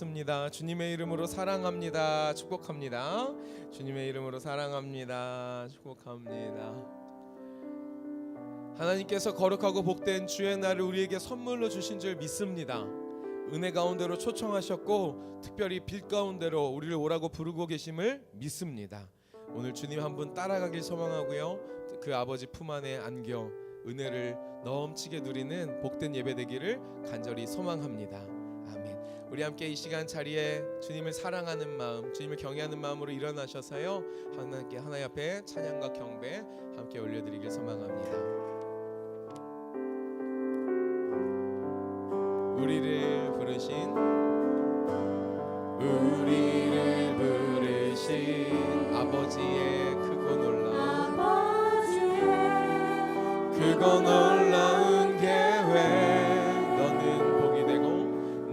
습니다. 주님의 이름으로 사랑합니다. 축복합니다. 주님의 이름으로 사랑합니다. 축복합니다. 하나님께서 거룩하고 복된 주의 날을 우리에게 선물로 주신 줄 믿습니다. 은혜 가운데로 초청하셨고 특별히 빛 가운데로 우리를 오라고 부르고 계심을 믿습니다. 오늘 주님 한 분 따라가길 소망하고요, 그 아버지 품 안에 안겨 은혜를 넘치게 누리는 복된 예배 되기를 간절히 소망합니다. 아멘. 우리 함께 이 시간 자리에 주님을 사랑하는 마음, 주님을 경외하는 마음으로 일어나셔서요, 하나님께 하나님 앞에 찬양과 경배 함께 올려드리길 소망합니다. 우리를 부르신 아버지의 크고 놀라운 계획,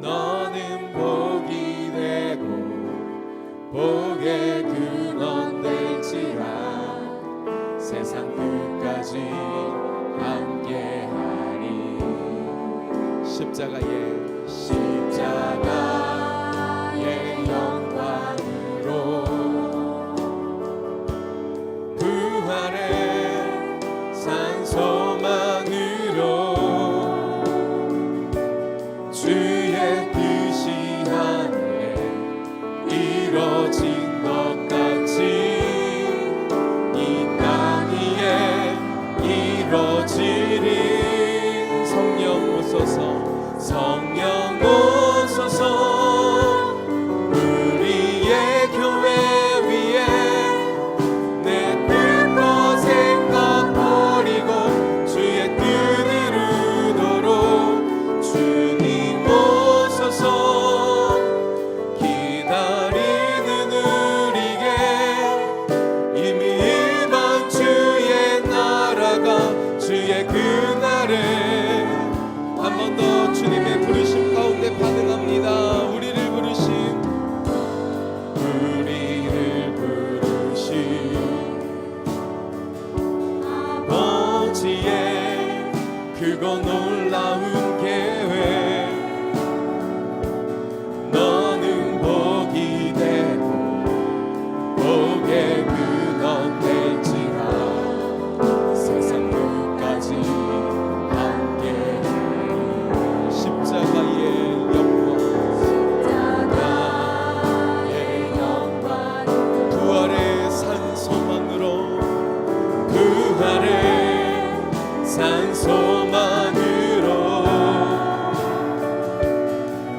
너는 복이 되고 복의 근원 될지라 세상 끝까지 함께하리. 십자가의 영광으로 부활의 산소만으로 주의 뜻이 하늘에 이뤄진 것 같이 이 땅 위에 이뤄지리. 성령 오소서 우리의 교회 위에 내 뜻과 생각 버리고 주의 뜻 이루도록 주님 오소서. 기다리는 우리에게 이미 임한 주의 나라가 주의 그날에 한 번 더 주님의 부르심 가운데 반응합니다. 우리를 부르신 아버지의 크고 놀라운 계획, 너는 복이 되고 복의 근원 될지라 세상 끝까지 십자가의 영광, 부활의 산소만으로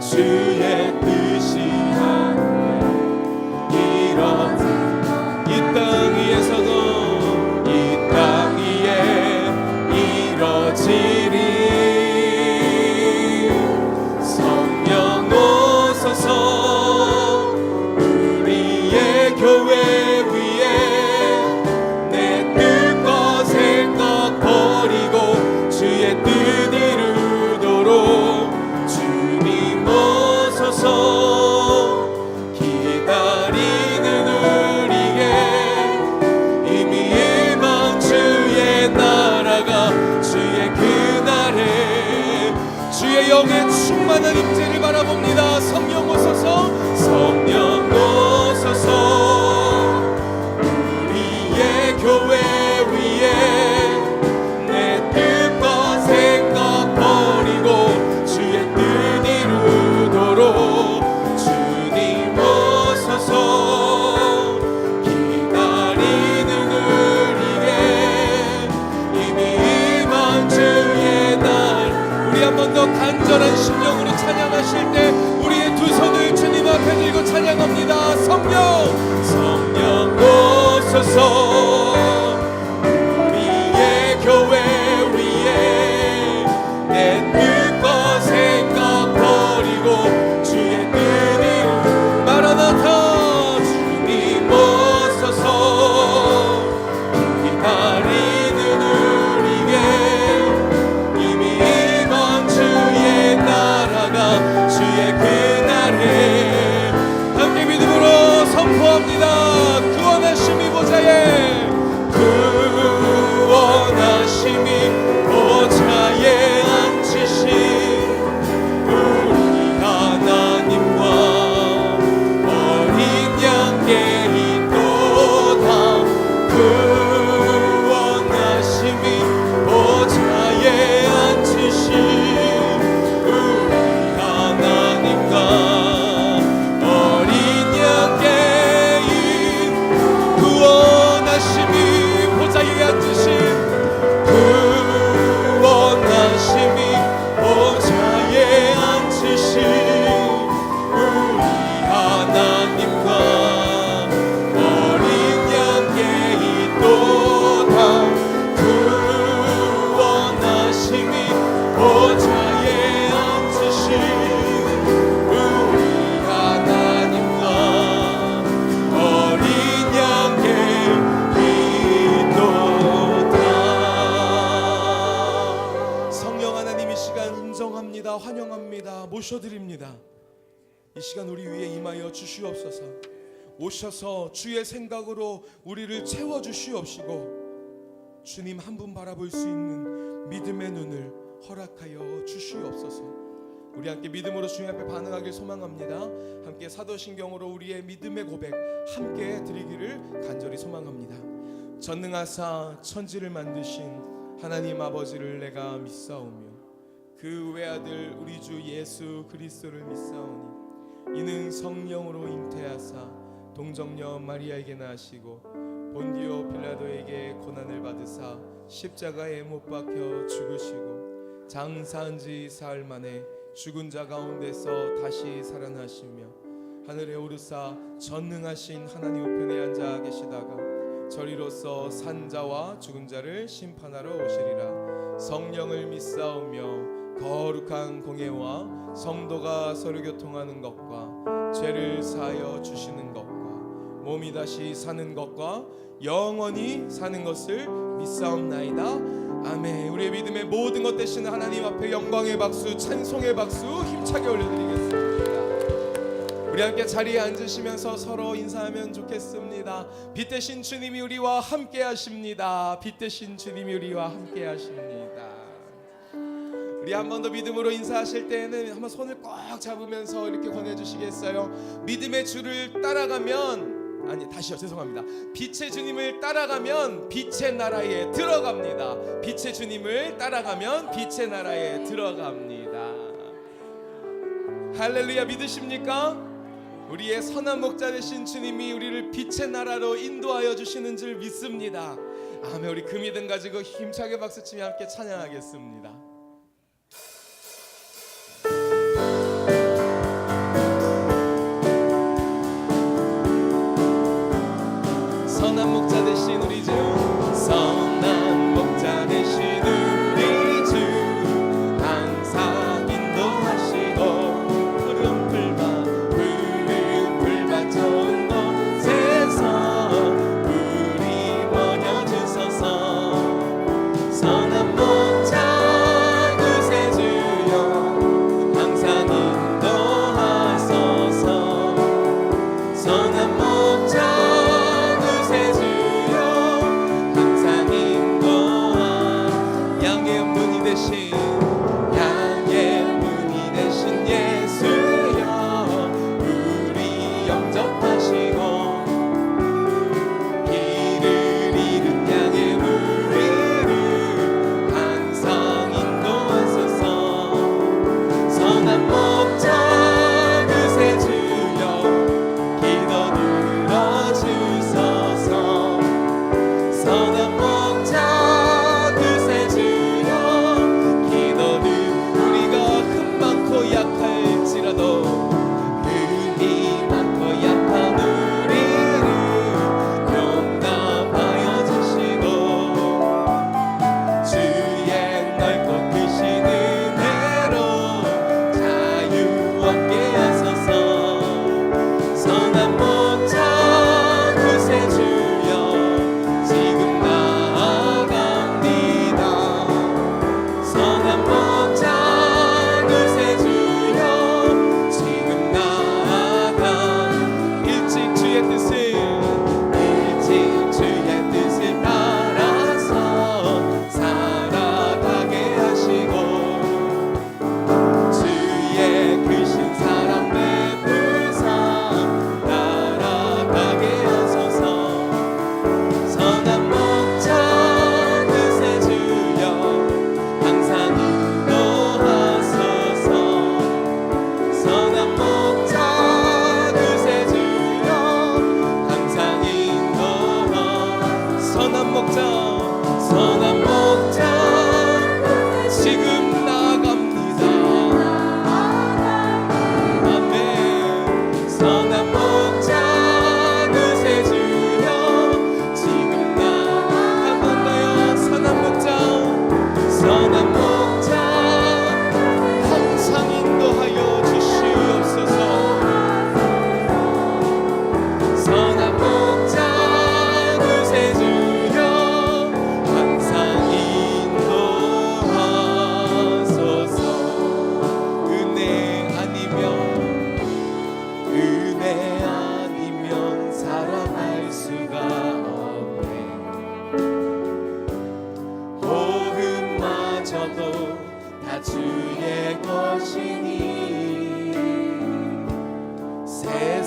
주의 뜻이 하늘에 이뤄진 이 땅 위에서도 이 땅 위에 이뤄지리. 우리의 교회 위에 내 뜻과 생각 버리고 주의 뜻 이루도록 주님 오소서. 기다리는 우리에게 이미 임한 주의 나라가 주의 그날에 주의 영의 충만한 임재를 바라봅니다. 성령 오소서 우리의 교회 위에 내 뜻과 생각 버리고 주의 뜻 이루도록 주님 오소서. 기다리는 우리에게 이미 임한 주의 날. 우리 한 번 더 간절한 심령으로 찬양하실 때 우리의 두 손을 주님 앞에 들고 찬양합니다. 성령 오소서. 우리의 교회 위에 내 뜻과 생각 버리고 주의 뜻 이루 마라나타. 주님 오소서. 기다리는 우리에게 이미 임한 주의 나라가 주의 그날에 함께 믿음으로 선포합니다. 구원하심이 보좌에 이 시간 우리 위에 임하여 주시옵소서. 오셔서 주의 생각으로 우리를 채워주시옵시고 주님 한 분 바라볼 수 있는 믿음의 눈을 허락하여 주시옵소서. 우리 함께 믿음으로 주님 앞에 반응하길 소망합니다. 함께 사도신경으로 우리의 믿음의 고백 함께 드리기를 간절히 소망합니다. 전능하사 천지를 만드신 하나님 아버지를 내가 믿사오며 그 외아들 우리 주 예수 그리스도를 믿사오니 이는 성령으로 잉태하사 동정녀 마리아에게 나시고 본디오 빌라도에게 고난을 받으사 십자가에 못 박혀 죽으시고 장사한 지 사흘 만에 죽은 자 가운데서 다시 살아나시며 하늘에 오르사 전능하신 하나님 우편에 앉아 계시다가 저리로서 산 자와 죽은 자를 심판하러 오시리라. 성령을 믿사오며 거룩한 공예와 성도가 서로 교통하는 것과 죄를 사하여 주시는 것과 몸이 다시 사는 것과 영원히 사는 것을 믿사옵나이다. 아멘. 우리의 믿음의 모든 것 되시는 하나님 앞에 영광의 박수, 찬송의 박수 힘차게 올려드리겠습니다. 우리 함께 자리에 앉으시면서 서로 인사하면 좋겠습니다. 빛 대신 주님이 우리와 함께 하십니다. 빛 대신 주님이 우리와 함께 하십니다. 우리 한 번 더 믿음으로 인사하실 때에는 한번 손을 꽉 잡으면서 이렇게 권해주시겠어요? 믿음의 주를 따라가면, 아니 다시요, 죄송합니다. 빛의 주님을 따라가면 빛의 나라에 들어갑니다. 빛의 주님을 따라가면 빛의 나라에 들어갑니다. 할렐루야. 믿으십니까? 우리의 선한 목자 되신 주님이 우리를 빛의 나라로 인도하여 주시는 줄 믿습니다. 아멘. 우리 그 믿음 가지고 힘차게 박수치며 함께 찬양하겠습니다. 선한 목자 되신 우리 주, 선한 목자 되신 우리 주, 항상 인도하시고 푸른 풀밭 좋은 곳에서 우리 모여 주소서. 선한 목자 구세주여 항상 인도하소서. 선한 목자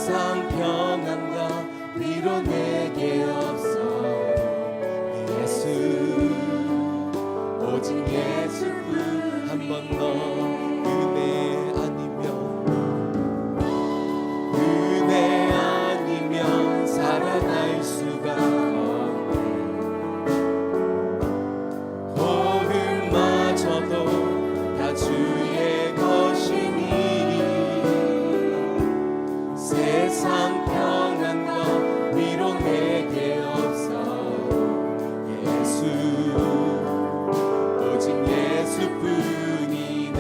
세상 평안과 위로 내게 없어. 예수 오직 예수뿐. 한 번 더 은혜 아니면 살아갈 수가 없네. 호흡마저도 다 주의 것이니 세상 평안과 위로 내게 없어. 예수 오직 예수뿐이네.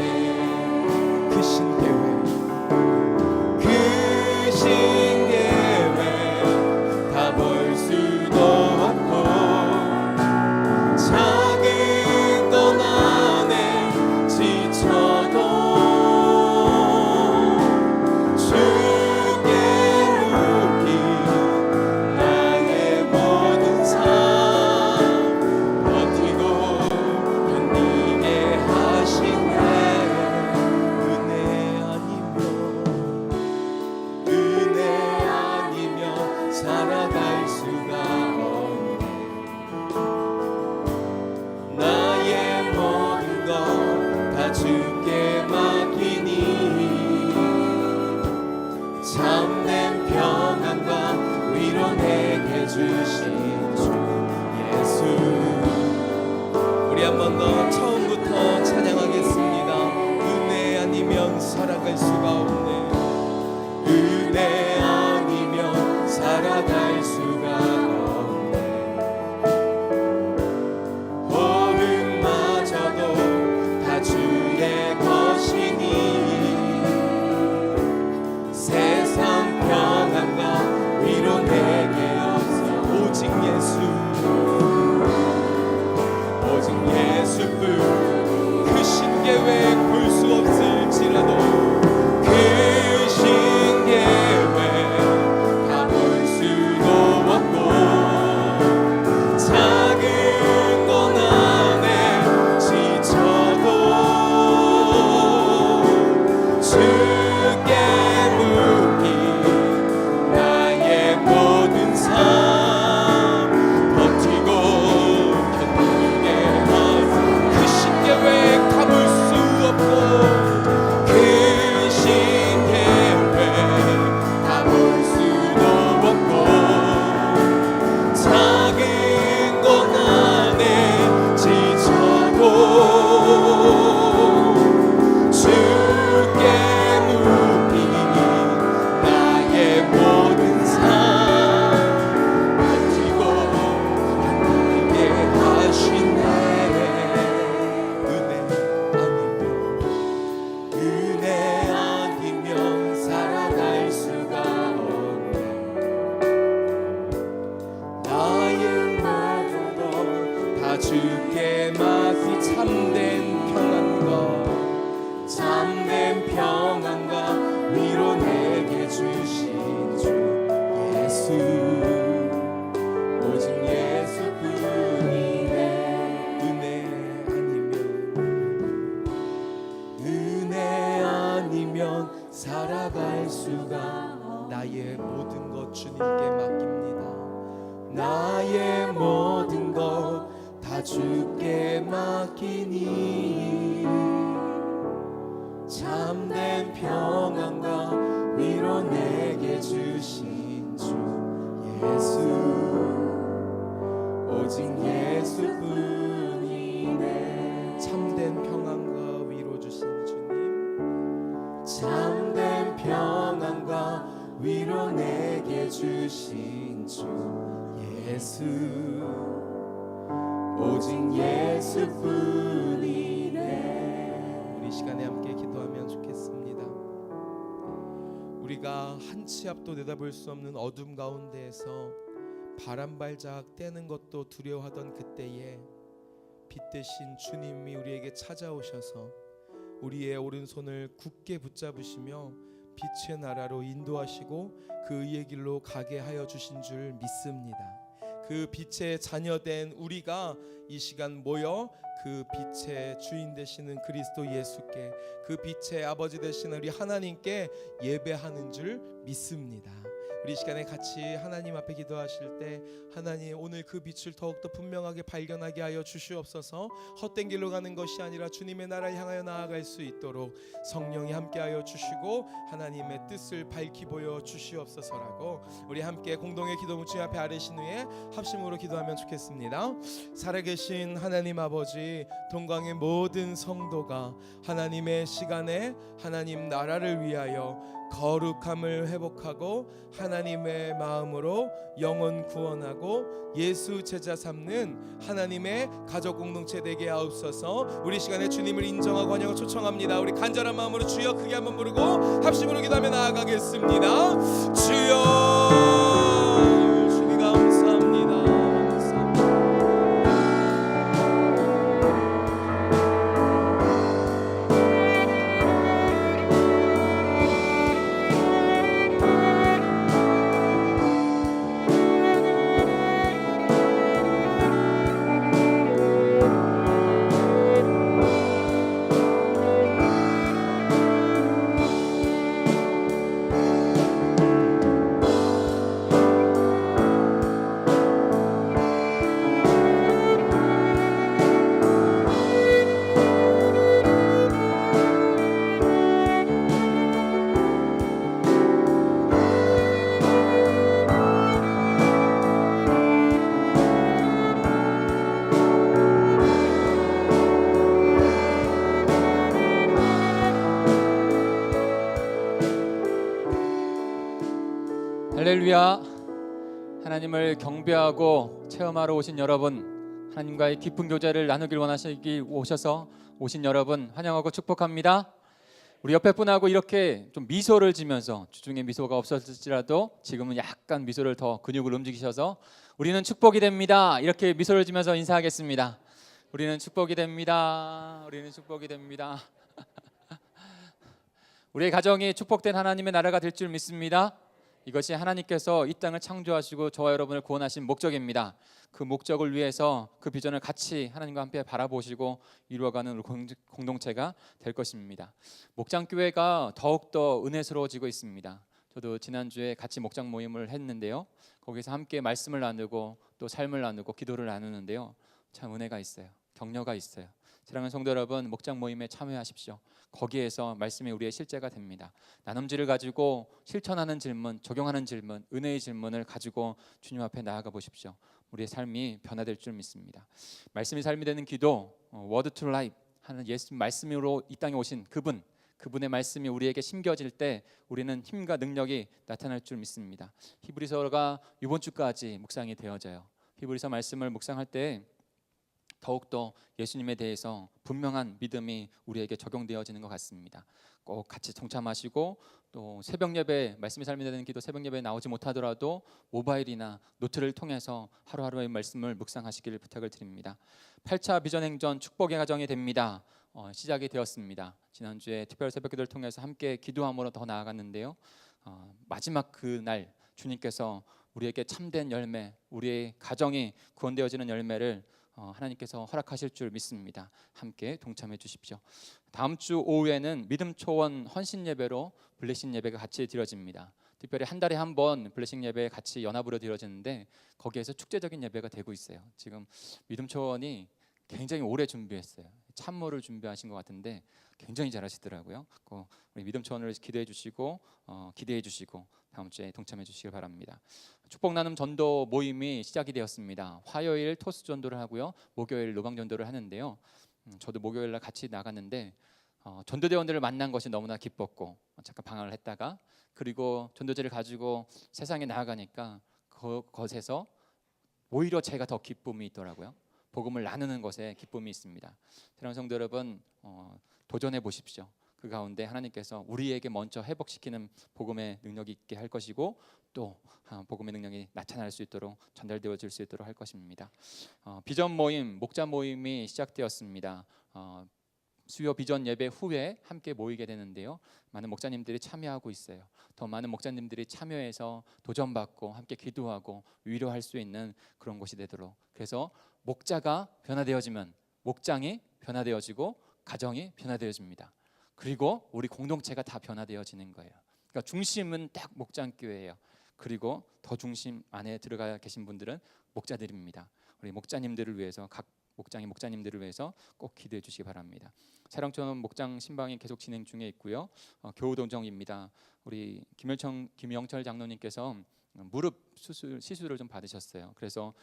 그 신계회 다 볼 수도 없고 작은 것 안에 지쳐도 주께 묻기 나의 모든 삶 버티고 견디게 하시네. 은혜 아니면 살아갈 수가 없네. 나의 모든 것 다 주께 맡기니 참된 평안과 위로 내게 주신 주 예수. 우리 한 번 더 처음부터 찬양하겠습니다. 은혜 아니면 살아갈 수가 없네. 은혜 아니면 살아갈 수가 없네. 호흡마저도 다 주의 것이니 세상 평안과 위로 내게 없어. 오직 예수 오직 예수뿐. 그 신계회 볼 수 없을지라도 그 신계회 다 볼 수도 없고 작은 것 안에 지쳐도 주께 묻기 나의 모든 삶 버티고 견디게 하소서. 그 신계회 가볼 수 없고 그 신계회 다 볼 수도 없고 작은 것 안에 지쳐도 주께 묻기 나의 모든 삶 버티고 견디게 하시네. 은혜 아니면 살아갈 수가 없네. 나의 모든 것 다 주께 맡기 참된 평안과 위로 내게 주신 주 예수 오직 예수뿐이네. 은혜 아니면 살아갈 수가 없네. 나의 모든 것 주님께 맡깁니다. 나의 모든 것 다 주께 맡기니 참된 평안과 위로 내게 주신 주 예수 오직 예수뿐이네. 참된 평안과 위로 주신 주님 참된 평안과 위로 내게 주신 주 예수 오직 예수뿐이네. 우리 시간에 함께 기도하면 좋겠습니다. 우리가 한 치 앞도 내다볼 수 없는 어둠 가운데에서 바람발작 떼는 것도 두려워하던 그때에 빛 대신 주님이 우리에게 찾아오셔서 우리의 오른손을 굳게 붙잡으시며 빛의 나라로 인도하시고 그 의의 길로 가게 하여 주신 줄 믿습니다. 그 빛의 자녀된 우리가 이 시간 모여 그 빛의 주인 되시는 그리스도 예수께, 그 빛의 아버지 되시는 우리 하나님께 예배하는 줄 믿습니다. 우리 이 시간에 같이 하나님 앞에 기도하실 때, 하나님 오늘 그 빛을 더욱더 분명하게 발견하게 하여 주시옵소서. 헛된 길로 가는 것이 아니라 주님의 나라를 향하여 나아갈 수 있도록 성령이 함께하여 주시고 하나님의 뜻을 밝히 보여 주시옵소서라고 우리 함께 공동의 기도문 주님 앞에 아뢰신 후에 합심으로 기도하면 좋겠습니다. 살아계신 하나님 아버지, 동강의 모든 성도가 하나님의 시간에 하나님 나라를 위하여 거룩함을 회복하고 하나님의 마음으로 영혼 구원하고 예수 제자 삼는 하나님의 가족 공동체 되게 하옵소서. 우리 시간에 주님을 인정하고 환영을 초청합니다. 우리 간절한 마음으로 주여 크게 한번 부르고 합심으로 기도하며 나아가겠습니다. 주여, 주님 감사합니다. 할렐루야. 하나님을 경배하고 체험하러 오신 여러분, 하나님과의 깊은 교제를 나누길 원하시기 오신 여러분 환영하고 축복합니다. 우리 옆에 분하고 이렇게 좀 미소를 지면서, 주중에 미소가 없었을지라도 지금은 약간 미소를 더 근육을 움직이셔서 우리는 축복이 됩니다, 이렇게 미소를 지면서 인사하겠습니다. 우리는 축복이 됩니다. 우리는 축복이 됩니다. 우리의 가정이 축복된 하나님의 나라가 될 줄 믿습니다. 이것이 하나님께서 이 땅을 창조하시고 저와 여러분을 구원하신 목적입니다. 그 목적을 위해서 그 비전을 같이 하나님과 함께 바라보시고 이루어가는 공동체가 될 것입니다. 목장교회가 더욱더 은혜스러워지고 있습니다. 저도 지난주에 같이 목장 모임을 했는데요, 거기서 함께 말씀을 나누고 또 삶을 나누고 기도를 나누는데요, 참 은혜가 있어요. 격려가 있어요. 사랑하는 성도 여러분, 목장 모임에 참여하십시오. 거기에서 말씀이 우리의 실제가 됩니다. 나눔지를 가지고 실천하는 질문, 적용하는 질문, 은혜의 질문을 가지고 주님 앞에 나아가 보십시오. 우리의 삶이 변화될 줄 믿습니다. 말씀이 삶이 되는 기도, Word to Life 하는 예수 말씀으로 이 땅에 오신 그분의 말씀이 우리에게 심겨질 때 우리는 힘과 능력이 나타날 줄 믿습니다. 히브리서가 이번 주까지 묵상이 되어져요. 히브리서 말씀을 묵상할 때 더욱더 예수님에 대해서 분명한 믿음이 우리에게 적용되어지는 것 같습니다. 꼭 같이 동참하시고, 또 새벽 예배, 말씀이 삶이 되는 기도 새벽 예배에 나오지 못하더라도 모바일이나 노트를 통해서 하루하루의 말씀을 묵상하시기를 부탁을 드립니다. 8차 비전행전 축복의 가정이 됩니다. 시작이 되었습니다. 지난주에 특별 새벽 기도를 통해서 함께 기도함으로 더 나아갔는데요, 마지막 그날 주님께서 우리에게 참된 열매, 우리의 가정이 구원되어지는 열매를 하나님께서 허락하실 줄 믿습니다. 함께 동참해 주십시오. 다음 주 오후에는 믿음 초원 헌신 예배로 블레싱 예배가 같이 드려집니다. 특별히 한 달에 한 번 블레싱 예배 같이 연합으로 드려지는데 거기에서 축제적인 예배가 되고 있어요. 지금 믿음 초원이 굉장히 오래 준비했어요. 찬물을 준비하신 것 같은데 굉장히 잘하시더라고요. 우리 믿음 초원을 기도해 주시고 기대해 주시고 다음 주에 동참해 주시길 바랍니다. 축복 나눔 전도 모임이 시작이 되었습니다. 화요일 토스 전도를 하고요, 목요일 노방 전도를 하는데요, 저도 목요일 날 같이 나갔는데 전도대원들을 만난 것이 너무나 기뻤고, 잠깐 방황을 했다가 그리고 전도제를 가지고 세상에 나아가니까 그것에서 오히려 제가 더 기쁨이 있더라고요. 복음을 나누는 것에 기쁨이 있습니다. 사랑하는 성도 여러분, 도전해 보십시오. 그 가운데 하나님께서 우리에게 먼저 회복시키는 복음의 능력이 있게 할 것이고, 또 복음의 능력이 나타날 수 있도록 전달되어질 수 있도록 할 것입니다. 비전 모임, 목자 모임이 시작되었습니다. 수요 비전 예배 후에 함께 모이게 되는데요. 많은 목사님들이 참여하고 있어요. 더 많은 목사님들이 참여해서 도전받고 함께 기도하고 위로할 수 있는 그런 곳이 되도록. 그래서 목자가 변화되어지면 목장이 변화되어지고 가정이 변화되어집니다. 그리고 우리 공동체가 다 변화되어지는 거예요. 그러니까 중심은 딱 목장교회예요. 그리고 더 중심 안에 들어가 계신 분들은 목자들입니다. 우리 목자님들을 위해서 각 목장이 목자님들을 위해서 꼭 기도해 주시기 바랍니다. 사랑처럼 목장 신방이 계속 진행 중에 있고요. 교우동정입니다. 우리 김영철 장로님께서 무릎 시술을 좀 받으셨어요. 그래서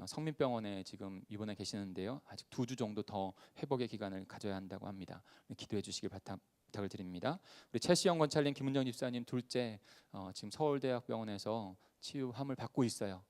성민병원에 지금 입원해 계시는데요. 아직 2주 정도 더 회복의 기간을 가져야 한다고 합니다. 기도해 주시길 부탁을 드립니다. 우리 최시영 권찰님, 김은정 집사님 둘째 지금 서울대학병원에서 치유함을 받고 있어요.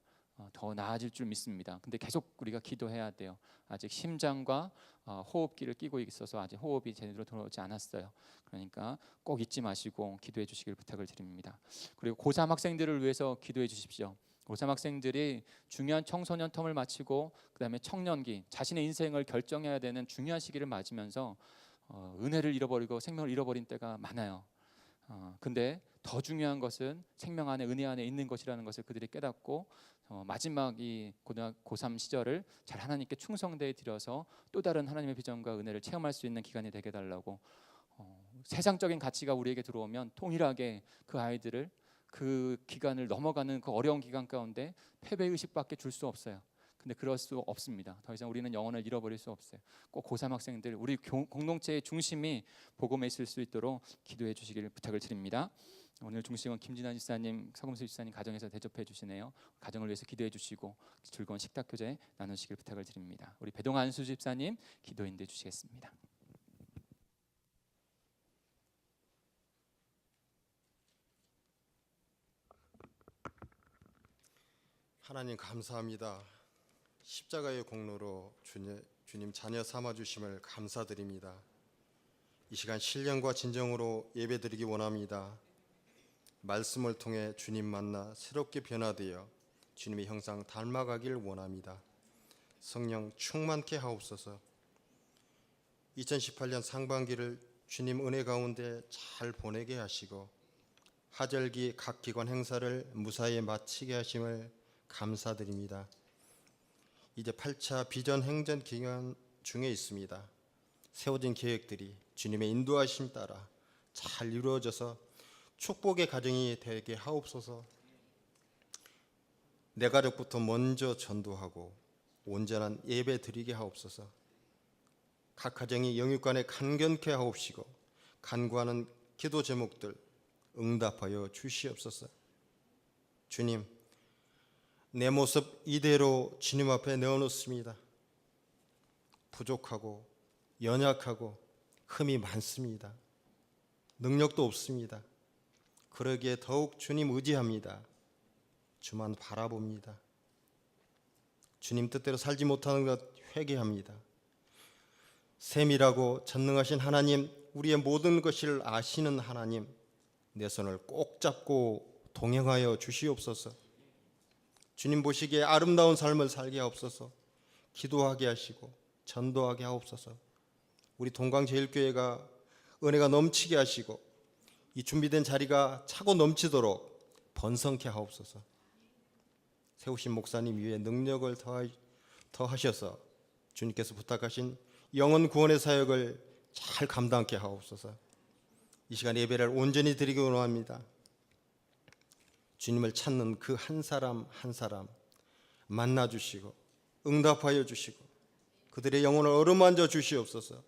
더 나아질 줄 믿습니다. 근데 계속 우리가 기도해야 돼요. 아직 심장과 호흡기를 끼고 있어서 아직 호흡이 제대로 들어오지 않았어요. 그러니까 꼭 잊지 마시고 기도해 주시길 부탁을 드립니다. 그리고 고3 학생들을 위해서 기도해 주십시오. 고3 학생들이 중요한 청소년 텀을 마치고 그다음에 청년기, 자신의 인생을 결정해야 되는 중요한 시기를 맞으면서 은혜를 잃어버리고 생명을 잃어버린 때가 많아요. 근데 더 중요한 것은 생명 안에, 은혜 안에 있는 것이라는 것을 그들이 깨닫고 마지막 이 고3 시절을 잘 하나님께 충성되어 드려서 또 다른 하나님의 비전과 은혜를 체험할 수 있는 기간이 되게 달라고. 세상적인 가치가 우리에게 들어오면 통일하게 그 아이들을 그 기간을 넘어가는 그 어려운 기간 가운데 패배의식밖에 줄 수 없어요. 근데 그럴 수 없습니다. 더 이상 우리는 영혼을 잃어버릴 수 없어요. 꼭 고3 학생들, 우리 공동체의 중심이 복음에 있을 수 있도록 기도해 주시기를 부탁을 드립니다. 오늘 중심은 김진환 집사님, 서금수 집사님 가정에서 대접해 주시네요. 가정을 위해서 기도해 주시고 즐거운 식탁 교제 나누시길 부탁을 드립니다. 우리 배동안 수 집사님 기도 인도해 주시겠습니다. 하나님 감사합니다. 십자가의 공로로 주님 자녀 삼아 주심을 감사드립니다. 이 시간 신령과 진정으로 예배드리기 원합니다. 말씀을 통해 주님 만나 새롭게 변화되어 주님의 형상 닮아가길 원합니다. 성령 충만케 하옵소서. 2018년 상반기를 주님 은혜 가운데 잘 보내게 하시고 하절기 각 기관 행사를 무사히 마치게 하심을 감사드립니다. 이제 8차 비전 행전 기간 중에 있습니다. 세워진 계획들이 주님의 인도하심 따라 잘 이루어져서 축복의 가정이 되게 하옵소서. 내 가족부터 먼저 전도하고 온전한 예배 드리게 하옵소서. 각 가정이 영육간에 간견케 하옵시고 간구하는 기도 제목들 응답하여 주시옵소서. 주님, 내 모습 이대로 주님 앞에 내어놓습니다. 부족하고 연약하고 흠이 많습니다. 능력도 없습니다. 그러기에 더욱 주님 의지합니다. 주만 바라봅니다. 주님 뜻대로 살지 못하는 것 회개합니다. 세밀하고 전능하신 하나님, 우리의 모든 것을 아시는 하나님, 내 손을 꼭 잡고 동행하여 주시옵소서. 주님 보시기에 아름다운 삶을 살게 하옵소서. 기도하게 하시고 전도하게 하옵소서. 우리 동강제일교회가 은혜가 넘치게 하시고 이 준비된 자리가 차고 넘치도록 번성케 하옵소서. 세우신 목사님 위에 능력을 더하셔서 주님께서 부탁하신 영혼 구원의 사역을 잘 감당케 하옵소서. 이 시간 예배를 온전히 드리기 원합니다. 주님을 찾는 그 한 사람 한 사람 만나 주시고 응답하여 주시고 그들의 영혼을 어루만져 주시옵소서.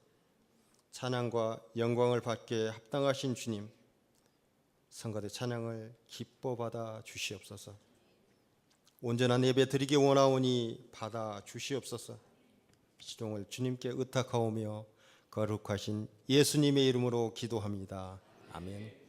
찬양과 영광을 받게 합당하신 주님, 성가대 찬양을 기뻐 받아 주시옵소서. 온전한 예배 드리기 원하오니 받아 주시옵소서. 시종을 주님께 의탁하오며 거룩하신 예수님의 이름으로 기도합니다. 아멘.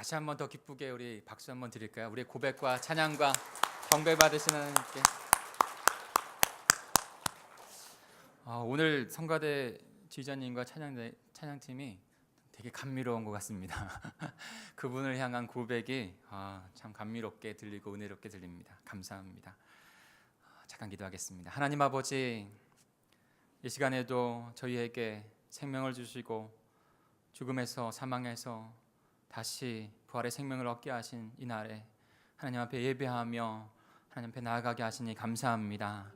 다시 한번 더 기쁘게 우리 박수 한번 드릴까요? 우리 고백과 찬양과 경배 받으시는 하나님께. 오늘 성가대 지휘자님과 찬양팀이 되게 감미로운 것 같습니다. 그분을 향한 고백이 참 감미롭게 들리고 은혜롭게 들립니다. 감사합니다. 잠깐 기도하겠습니다. 하나님 아버지, 이 시간에도 저희에게 생명을 주시고 죽음에서 사망에서 다시 부활의 생명을 얻게 하신 이 날에 하나님 앞에 예배하며 하나님 앞에 나아가게 하시니 감사합니다.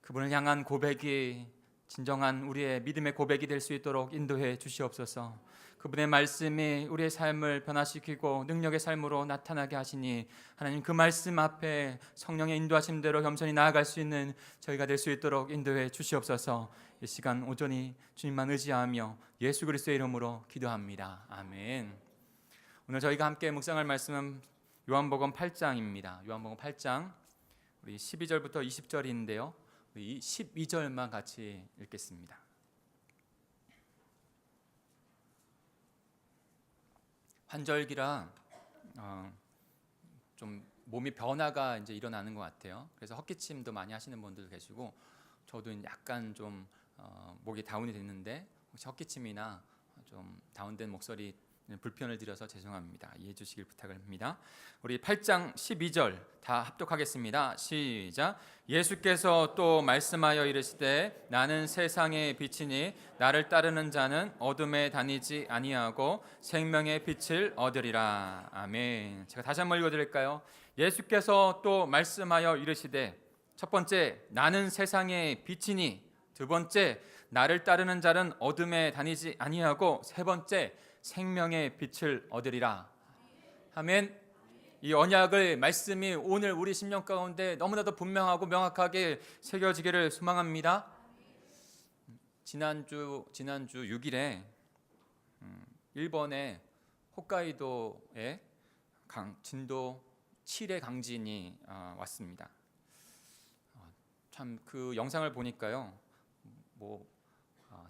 그분을 향한 고백이 진정한 우리의 믿음의 고백이 될 수 있도록 인도해 주시옵소서. 그분의 말씀이 우리의 삶을 변화시키고 능력의 삶으로 나타나게 하시니 하나님 그 말씀 앞에 성령의 인도하심대로 겸손히 나아갈 수 있는 저희가 될 수 있도록 인도해 주시옵소서. 이 시간 온전히 주님만 의지하며 예수 그리스도의 이름으로 기도합니다. 아멘. 오늘 저희가 함께 묵상할 말씀은 요한복음 8장입니다. 요한복음 8장 우리 12절부터 20절인데요. 우리 12절만 같이 읽겠습니다. 환절기라 좀 몸이 변화가 이제 일어나는 것 같아요. 그래서 헛기침도 많이 하시는 분들도 계시고, 저도 약간 좀 목이 다운이 됐는데 혹시 헛기침이나 좀 다운된 목소리 불편을 드려서 죄송합니다. 이해해 주시길 부탁을 합니다. 우리 8장 12절 다 합독하겠습니다. 시작. 예수께서 또 말씀하여 이르시되 나는 세상의 빛이니 나를 따르는 자는 어둠에 다니지 아니하고 생명의 빛을 얻으리라. 아멘. 제가 다시 한번 읽어드릴까요? 예수께서 또 말씀하여 이르시되, 첫 번째 나는 세상의 빛이니, 두 번째 나를 따르는 자는 어둠에 다니지 아니하고, 세 번째 생명의 빛을 얻으리라. 아멘. 이 언약의 말씀이 오늘 우리 심령 가운데 너무나도 분명하고 명확하게 새겨지기를 소망합니다. 지난주 6일에 일본의 홋카이도에 진도 7의 강진이 왔습니다. 참 그 영상을 보니까요,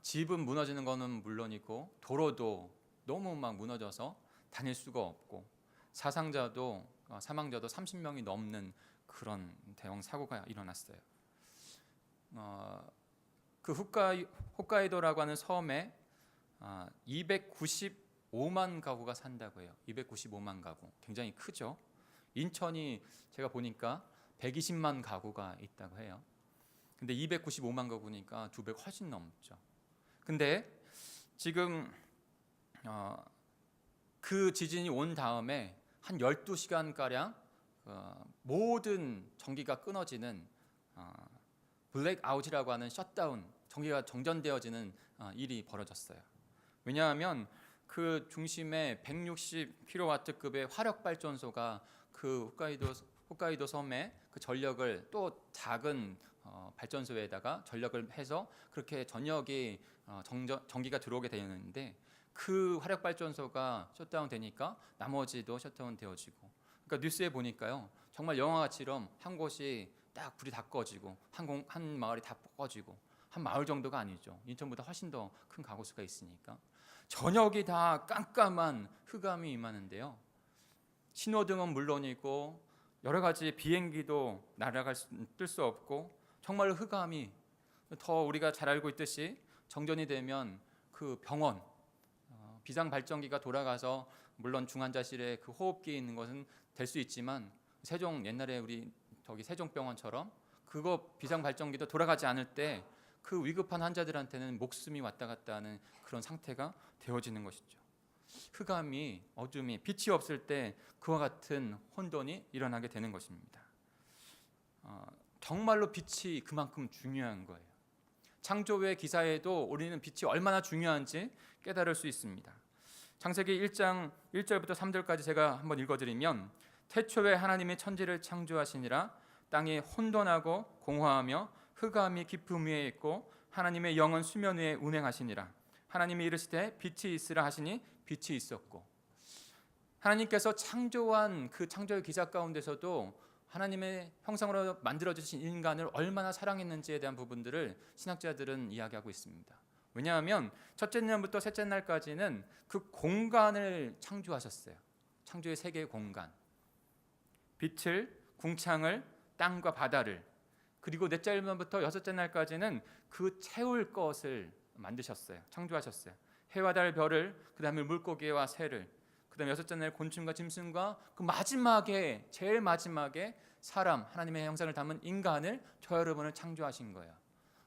집은 무너지는 거는 물론이고 도로도 너무 막 무너져서 다닐 수가 없고, 사망자도 30명이 넘는 그런 대형 사고가 일어났어요. 그 홋카이도라고 하는 섬에 295만 가구가 산다고 해요. 295만 가구, 굉장히 크죠. 인천이 제가 보니까 120만 가구가 있다고 해요. 근데 295만 가구니까 2배 훨씬 넘죠. 근데 지금 그 지진이 온 다음에 한 12시간가량 모든 전기가 끊어지는 블랙아웃이라고 하는 셧다운, 전기가 정전되어지는 일이 벌어졌어요. 왜냐하면 그 중심에 160kW급의 화력발전소가 그 홋카이도 섬에 그 전력을 또 작은 발전소에다가 전력을 해서 그렇게 전기가 들어오게 되었는데, 그 화력발전소가 셧다운 되니까 나머지도 셧다운 되어지고, 그러니까 뉴스에 보니까요, 정말 영화처럼 한 곳이 딱 불이 다 꺼지고 한 마을이 다 꺼지고, 한 마을 정도가 아니죠. 인천보다 훨씬 더 큰 가구 수가 있으니까 저녁이 다 깜깜한 흑암이 임하는데요. 신호등은 물론이고 여러 가지 비행기도 뜰 수 없고, 정말 흑암이, 더 우리가 잘 알고 있듯이 정전이 되면 그 병원 비상 발전기가 돌아가서 물론 중환자실에 그 호흡기 있는 것은 될 수 있지만, 옛날에 우리 세종병원처럼 그거 비상 발전기도 돌아가지 않을 때 그 위급한 환자들한테는 목숨이 왔다 갔다 하는 그런 상태가 되어지는 것이죠. 흑암이, 어둠이, 빛이 없을 때 그와 같은 혼돈이 일어나게 되는 것입니다. 정말로 빛이 그만큼 중요한 거예요. 창조의 기사에도 우리는 빛이 얼마나 중요한지 깨달을 수 있습니다. 창세기 1장 1절부터 3절까지 제가 한번 읽어드리면, 태초에 하나님이 천지를 창조하시니라. 땅이 혼돈하고 공허하며 흑암이 깊음 위에 있고 하나님의 영은 수면 위에 운행하시니라. 하나님이 이르시되 빛이 있으라 하시니 빛이 있었고. 하나님께서 창조한 그 창조의 기사 가운데서도 하나님의 형상으로 만들어주신 인간을 얼마나 사랑했는지에 대한 부분들을 신학자들은 이야기하고 있습니다. 왜냐하면 첫째 날부터 셋째 날까지는 그 공간을 창조하셨어요. 창조의 세 개의 공간, 빛을, 궁창을, 땅과 바다를, 그리고 넷째 날부터 여섯째 날까지는 그 채울 것을 만드셨어요. 창조하셨어요. 해와 달, 별을, 그 다음에 물고기와 새를, 그 다음에 여섯째 날 곤충과 짐승과 그 마지막에, 제일 마지막에 사람, 하나님의 형상을 담은 인간을, 저 여러분을 창조하신 거예요.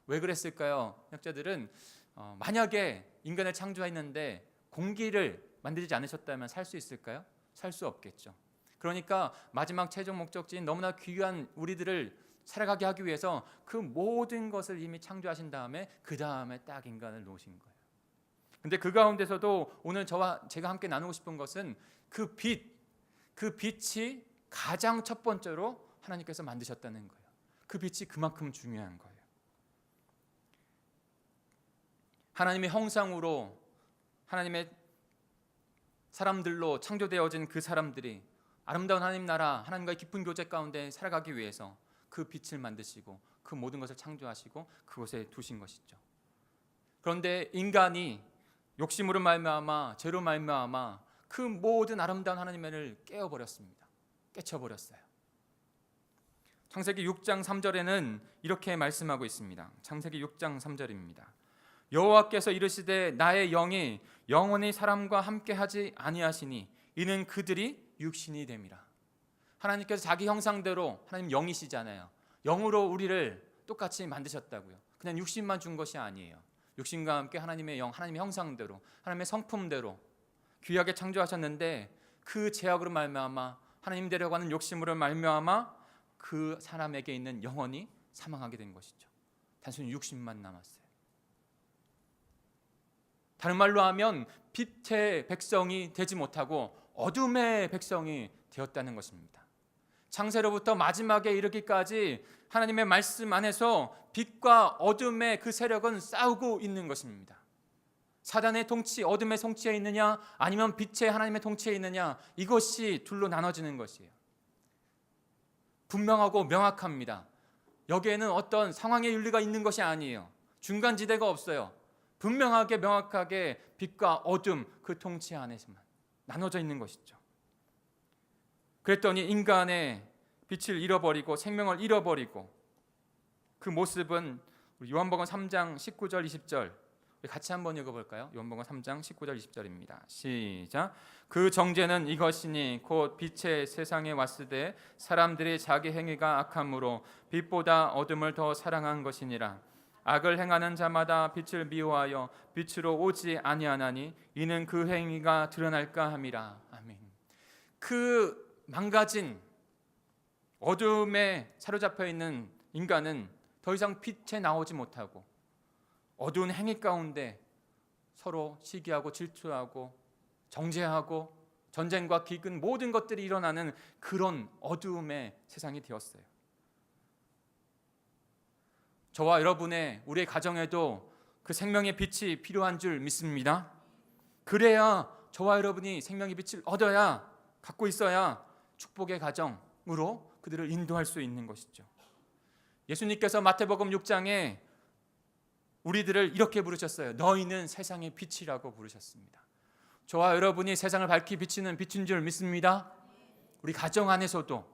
왜 그랬을까요? 학자들은 만약에 인간을 창조했는데 공기를 만들지 않으셨다면 살 수 있을까요? 살 수 없겠죠. 그러니까 마지막 최종 목적지인 너무나 귀한 우리들을 살아가게 하기 위해서 그 모든 것을 이미 창조하신 다음에 그 다음에 딱 인간을 놓으신 거예요. 근데 그 가운데서도 오늘 저와 제가 함께 나누고 싶은 것은 그 빛이 가장 첫 번째로 하나님께서 만드셨다는 거예요. 그 빛이 그만큼 중요한 거예요. 하나님의 형상으로, 하나님의 사람들로 창조되어진 그 사람들이 아름다운 하나님 나라, 하나님과의 깊은 교제 가운데 살아가기 위해서 그 빛을 만드시고 그 모든 것을 창조하시고 그곳에 두신 것이죠. 그런데 인간이 욕심으로 말미암아, 죄로 말미암아 그 모든 아름다운 하나님의 은혜를 깨어버렸습니다. 깨쳐버렸어요. 창세기 6장 3절에는 이렇게 말씀하고 있습니다. 창세기 6장 3절입니다. 여호와께서 이르시되 나의 영이 영원히 사람과 함께하지 아니하시니 이는 그들이 육신이 됨이라. 하나님께서 자기 형상대로, 하나님 영이시잖아요. 영으로 우리를 똑같이 만드셨다고요. 그냥 육신만 준 것이 아니에요. 육신과 함께 하나님의 영, 하나님의 형상대로, 하나님의 성품대로 귀하게 창조하셨는데 그 죄악으로 말미암아, 하나님 되려고 하는 욕심으로 말미암아 그 사람에게 있는 영혼이 사망하게 된 것이죠. 단순히 육신만 남았어요. 다른 말로 하면 빛의 백성이 되지 못하고 어둠의 백성이 되었다는 것입니다. 창세로부터 마지막에 이르기까지 하나님의 말씀 안에서 빛과 어둠의 그 세력은 싸우고 있는 것입니다. 사단의 통치, 어둠의 통치에 있느냐 아니면 빛의 하나님의 통치에 있느냐, 이것이 둘로 나눠지는 것이에요. 분명하고 명확합니다. 여기에는 어떤 상황의 윤리가 있는 것이 아니에요. 중간지대가 없어요. 분명하게 명확하게 빛과 어둠 그 통치 안에서만 나눠져 있는 것이죠. 그랬더니 인간의 빛을 잃어버리고 생명을 잃어버리고 그 모습은 요한복음 3장 19절 20절 같이 한번 읽어볼까요? 요한복음 3장 19절 20절입니다. 시작. 그 정죄는 이것이니 곧 빛의 세상에 왔으되 사람들이 자기 행위가 악함으로 빛보다 어둠을 더 사랑한 것이니라. 악을 행하는 자마다 빛을 미워하여 빛으로 오지 아니하나니 이는 그 행위가 드러날까 함이라. 아멘. 그 망가진 어둠에 사로잡혀 있는 인간은 더 이상 빛에 나오지 못하고 어두운 행위 가운데 서로 시기하고 질투하고 정죄하고 전쟁과 기근 모든 것들이 일어나는 그런 어두움의 세상이 되었어요. 저와 여러분의 우리의 가정에도 그 생명의 빛이 필요한 줄 믿습니다. 그래야 저와 여러분이 생명의 빛을 얻어야, 갖고 있어야 축복의 가정으로 그들을 인도할 수 있는 것이죠. 예수님께서 마태복음 6장에 우리들을 이렇게 부르셨어요. 너희는 세상의 빛이라고 부르셨습니다. 저와 여러분이 세상을 밝히 비치는 빛인 줄 믿습니다. 우리 가정 안에서도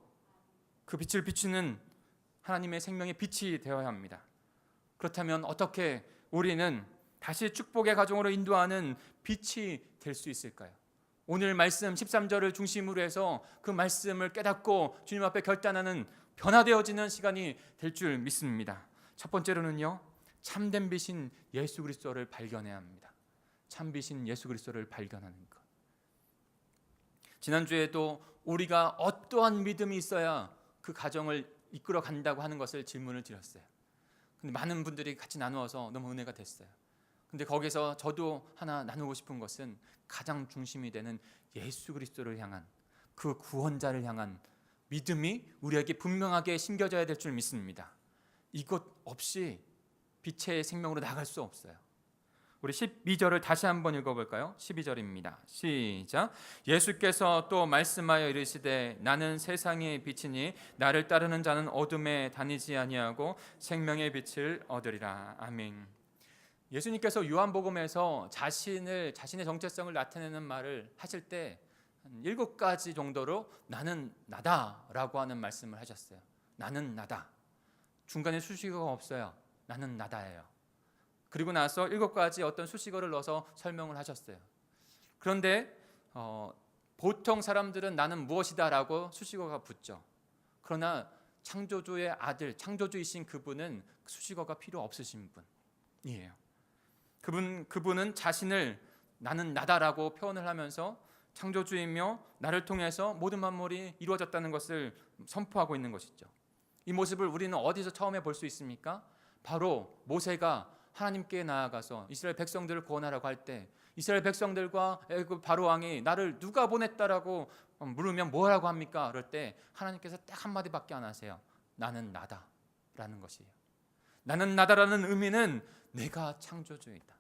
그 빛을 비추는 하나님의 생명의 빛이 되어야 합니다. 그렇다면 어떻게 우리는 다시 축복의 가정으로 인도하는 빛이 될 수 있을까요? 오늘 말씀 13절을 중심으로 해서 그 말씀을 깨닫고 주님 앞에 결단하는 변화되어지는 시간이 될 줄 믿습니다. 첫 번째로는요, 참된 빛인 예수 그리스도를 발견해야 합니다. 참 빛인 예수 그리스도를 발견하는 것. 지난주에도 우리가 어떠한 믿음이 있어야 그 가정을 이끌어 간다고 하는 것을 질문을 드렸어요. 근데 많은 분들이 같이 나누어서 너무 은혜가 됐어요. 근데 거기서 저도 하나 나누고 싶은 것은 가장 중심이 되는 예수 그리스도를 향한, 그 구원자를 향한 믿음이 우리에게 분명하게 심겨져야 될 줄 믿습니다. 이것 없이 빛의 생명으로 나갈 수 없어요. 우리 12절을 다시 한번 읽어볼까요? 12절입니다. 시작. 예수께서 또 말씀하여 이르시되 나는 세상의 빛이니 나를 따르는 자는 어둠에 다니지 아니하고 생명의 빛을 얻으리라. 아멘. 예수님께서 요한복음에서 자신의 정체성을 나타내는 말을 하실 때 한 7가지 정도로 나는 나다라고 하는 말씀을 하셨어요. 나는 나다. 중간에 수식어가 없어요. 나는 나다예요. 그리고 나서 7가지 어떤 수식어를 넣어서 설명을 하셨어요. 그런데 보통 사람들은 나는 무엇이다라고 수식어가 붙죠. 그러나 창조주의 아들, 창조주이신 그분은 수식어가 필요 없으신 분이에요. 그분은 자신을 나는 나다라고 표현을 하면서 창조주이며 나를 통해서 모든 만물이 이루어졌다는 것을 선포하고 있는 것이죠. 이 모습을 우리는 어디서 처음에 볼 수 있습니까? 바로 모세가 하나님께 나아가서 이스라엘 백성들을 구원하라고 할 때 이스라엘 백성들과 애굽 바로 왕이 나를 누가 보냈다라고 물으면 뭐라고 합니까? 그럴 때 하나님께서 딱 한마디밖에 안 하세요. 나는 나다라는 것이에요. 나는 나다라는 의미는 내가 창조주이다.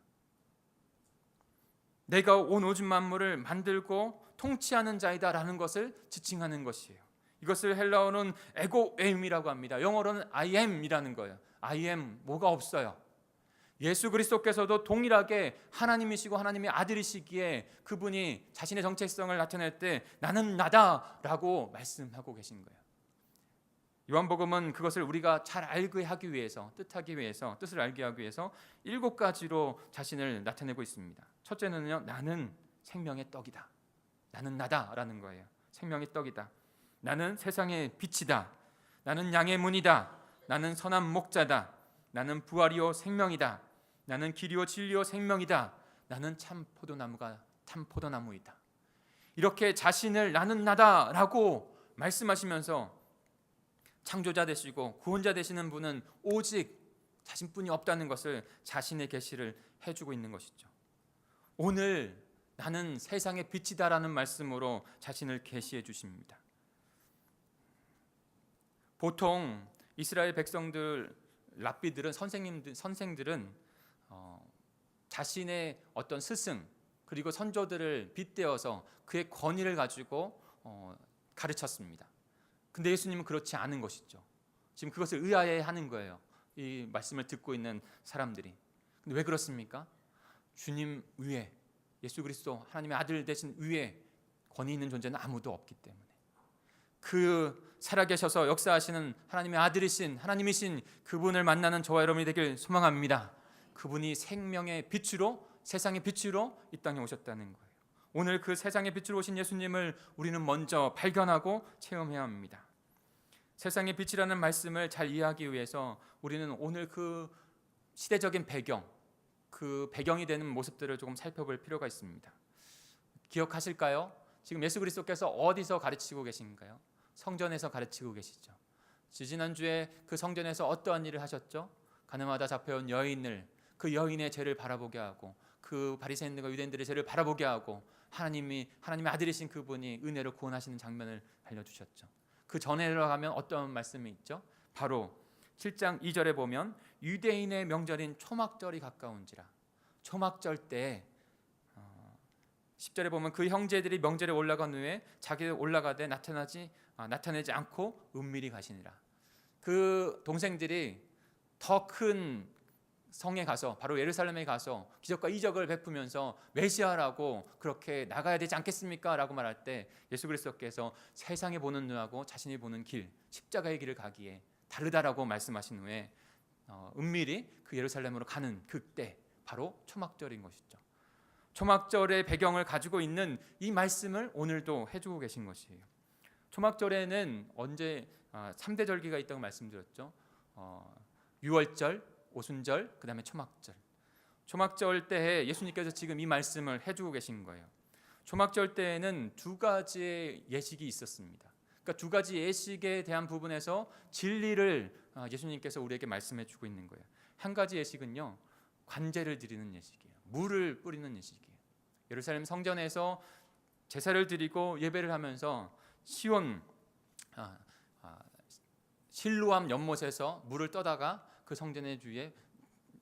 내가 온 우주 만물을 만들고 통치하는 자이다라는 것을 지칭하는 것이에요. 이것을 헬라어는 에고엠이라고 합니다. 영어로는 I am이라는 거예요. I am, 뭐가 없어요. 예수 그리스도께서도 동일하게 하나님이시고 하나님의 아들이시기에 그분이 자신의 정체성을 나타낼 때 나는 나다라고 말씀하고 계신 거예요. 요한복음은 그것을 우리가 잘 알게 하기 위해서, 뜻을 알게 하기 위해서 7가지로 자신을 나타내고 있습니다. 첫째는요, 나는 생명의 떡이다. 나는 나다라는 거예요. 생명의 떡이다. 나는 세상의 빛이다. 나는 양의 문이다. 나는 선한 목자다. 나는 부활이요 생명이다. 나는 길이요 진리요 생명이다. 나는 참 포도나무이다. 이렇게 자신을 나는 나다라고 말씀하시면서 창조자 되시고 구원자 되시는 분은 오직 자신뿐이 없다는 것을 자신의 계시를 해주고 있는 것이죠. 오늘 나는 세상의 빛이다라는 말씀으로 자신을 계시해 주십니다. 보통 이스라엘 백성들, 랍비들은, 선생들은 자신의 어떤 스승 그리고 선조들을 빗대어서 그의 권위를 가지고 가르쳤습니다. 근데 예수님은 그렇지 않은 것이죠. 지금 그것을 의아해하는 거예요. 이 말씀을 듣고 있는 사람들이. 근데 왜 그렇습니까? 주님 위에, 예수 그리스도 하나님의 아들 되신 위에 권위 있는 존재는 아무도 없기 때문에, 그 살아계셔서 역사하시는 하나님의 아들이신 하나님이신 그분을 만나는 저와 여러분이 되길 소망합니다. 그분이 생명의 빛으로, 세상의 빛으로 이 땅에 오셨다는 거예요. 오늘 그 세상의 빛으로 오신 예수님을 우리는 먼저 발견하고 체험해야 합니다. 세상의 빛이라는 말씀을 잘 이해하기 위해서 우리는 오늘 그 시대적인 배경, 그 배경이 되는 모습들을 조금 살펴볼 필요가 있습니다. 기억하실까요? 지금 예수 그리스도께서 어디서 가르치고 계신가요? 성전에서 가르치고 계시죠. 지난주에 그 성전에서 어떠한 일을 하셨죠? 가늠하다 잡혀온 여인을, 그 여인의 죄를 바라보게 하고 그 바리새인들과 유대인들의 죄를 바라보게 하고 하나님의 아들이신 그분이 은혜로 구원하시는 장면을 알려주셨죠. 그 전에 들어가면 어떤 말씀이 있죠? 바로 7장 2절에 보면 유대인의 명절인 초막절이 가까운지라. 초막절 때 10절에 보면 그 형제들이 명절에 올라간 후에 자기들 올라가되 나타내지 않고 은밀히 가시니라. 그 동생들이 더 큰 성에 가서, 바로 예루살렘에 가서 기적과 이적을 베푸면서 메시아라고 그렇게 나가야 되지 않겠습니까? 라고 말할 때 예수 그리스도께서 세상에 보는 눈하고 자신이 보는 길, 십자가의 길을 가기에 다르다라고 말씀하신 후에 은밀히 그 예루살렘으로 가는 그때, 바로 초막절인 것이죠. 초막절의 배경을 가지고 있는 이 말씀을 오늘도 해주고 계신 것이에요. 초막절에는 언제 3대 절기가 있다고 말씀드렸죠. 유월절, 오순절, 그 다음에 초막절. 초막절 때에 예수님께서 지금 이 말씀을 해주고 계신 거예요. 초막절 때에는 2가지의 예식이 있었습니다. 그러니까 2가지 예식에 대한 부분에서 진리를 예수님께서 우리에게 말씀해주고 있는 거예요. 한 가지 예식은요, 관제를 드리는 예식이에요. 물을 뿌리는 예식이에요. 예루살렘 성전에서 제사를 드리고 예배를 하면서 실로암 연못에서 물을 떠다가 그 성전의 주위에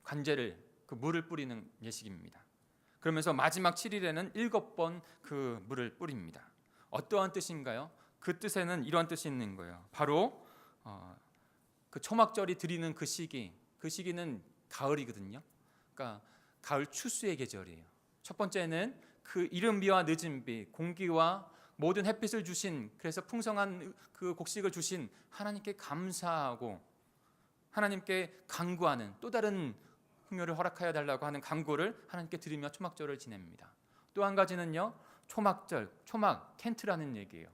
관제를, 그 물을 뿌리는 예식입니다. 그러면서 마지막 7일에는 7번 그 물을 뿌립니다. 어떠한 뜻인가요? 그 뜻에는 이러한 뜻이 있는 거예요. 바로 그 초막절이 드리는 그 시기는 가을이거든요. 그러니까 가을 추수의 계절이에요. 첫 번째는 그 이른 비와 늦은 비, 공기와 모든 햇빛을 주신, 그래서 풍성한 그 곡식을 주신 하나님께 감사하고 하나님께 간구하는, 또 다른 풍요를 허락하여 달라고 하는 간구를 하나님께 드리며 초막절을 지냅니다. 또 한 가지는요, 초막절, 초막 텐트라는 얘기예요.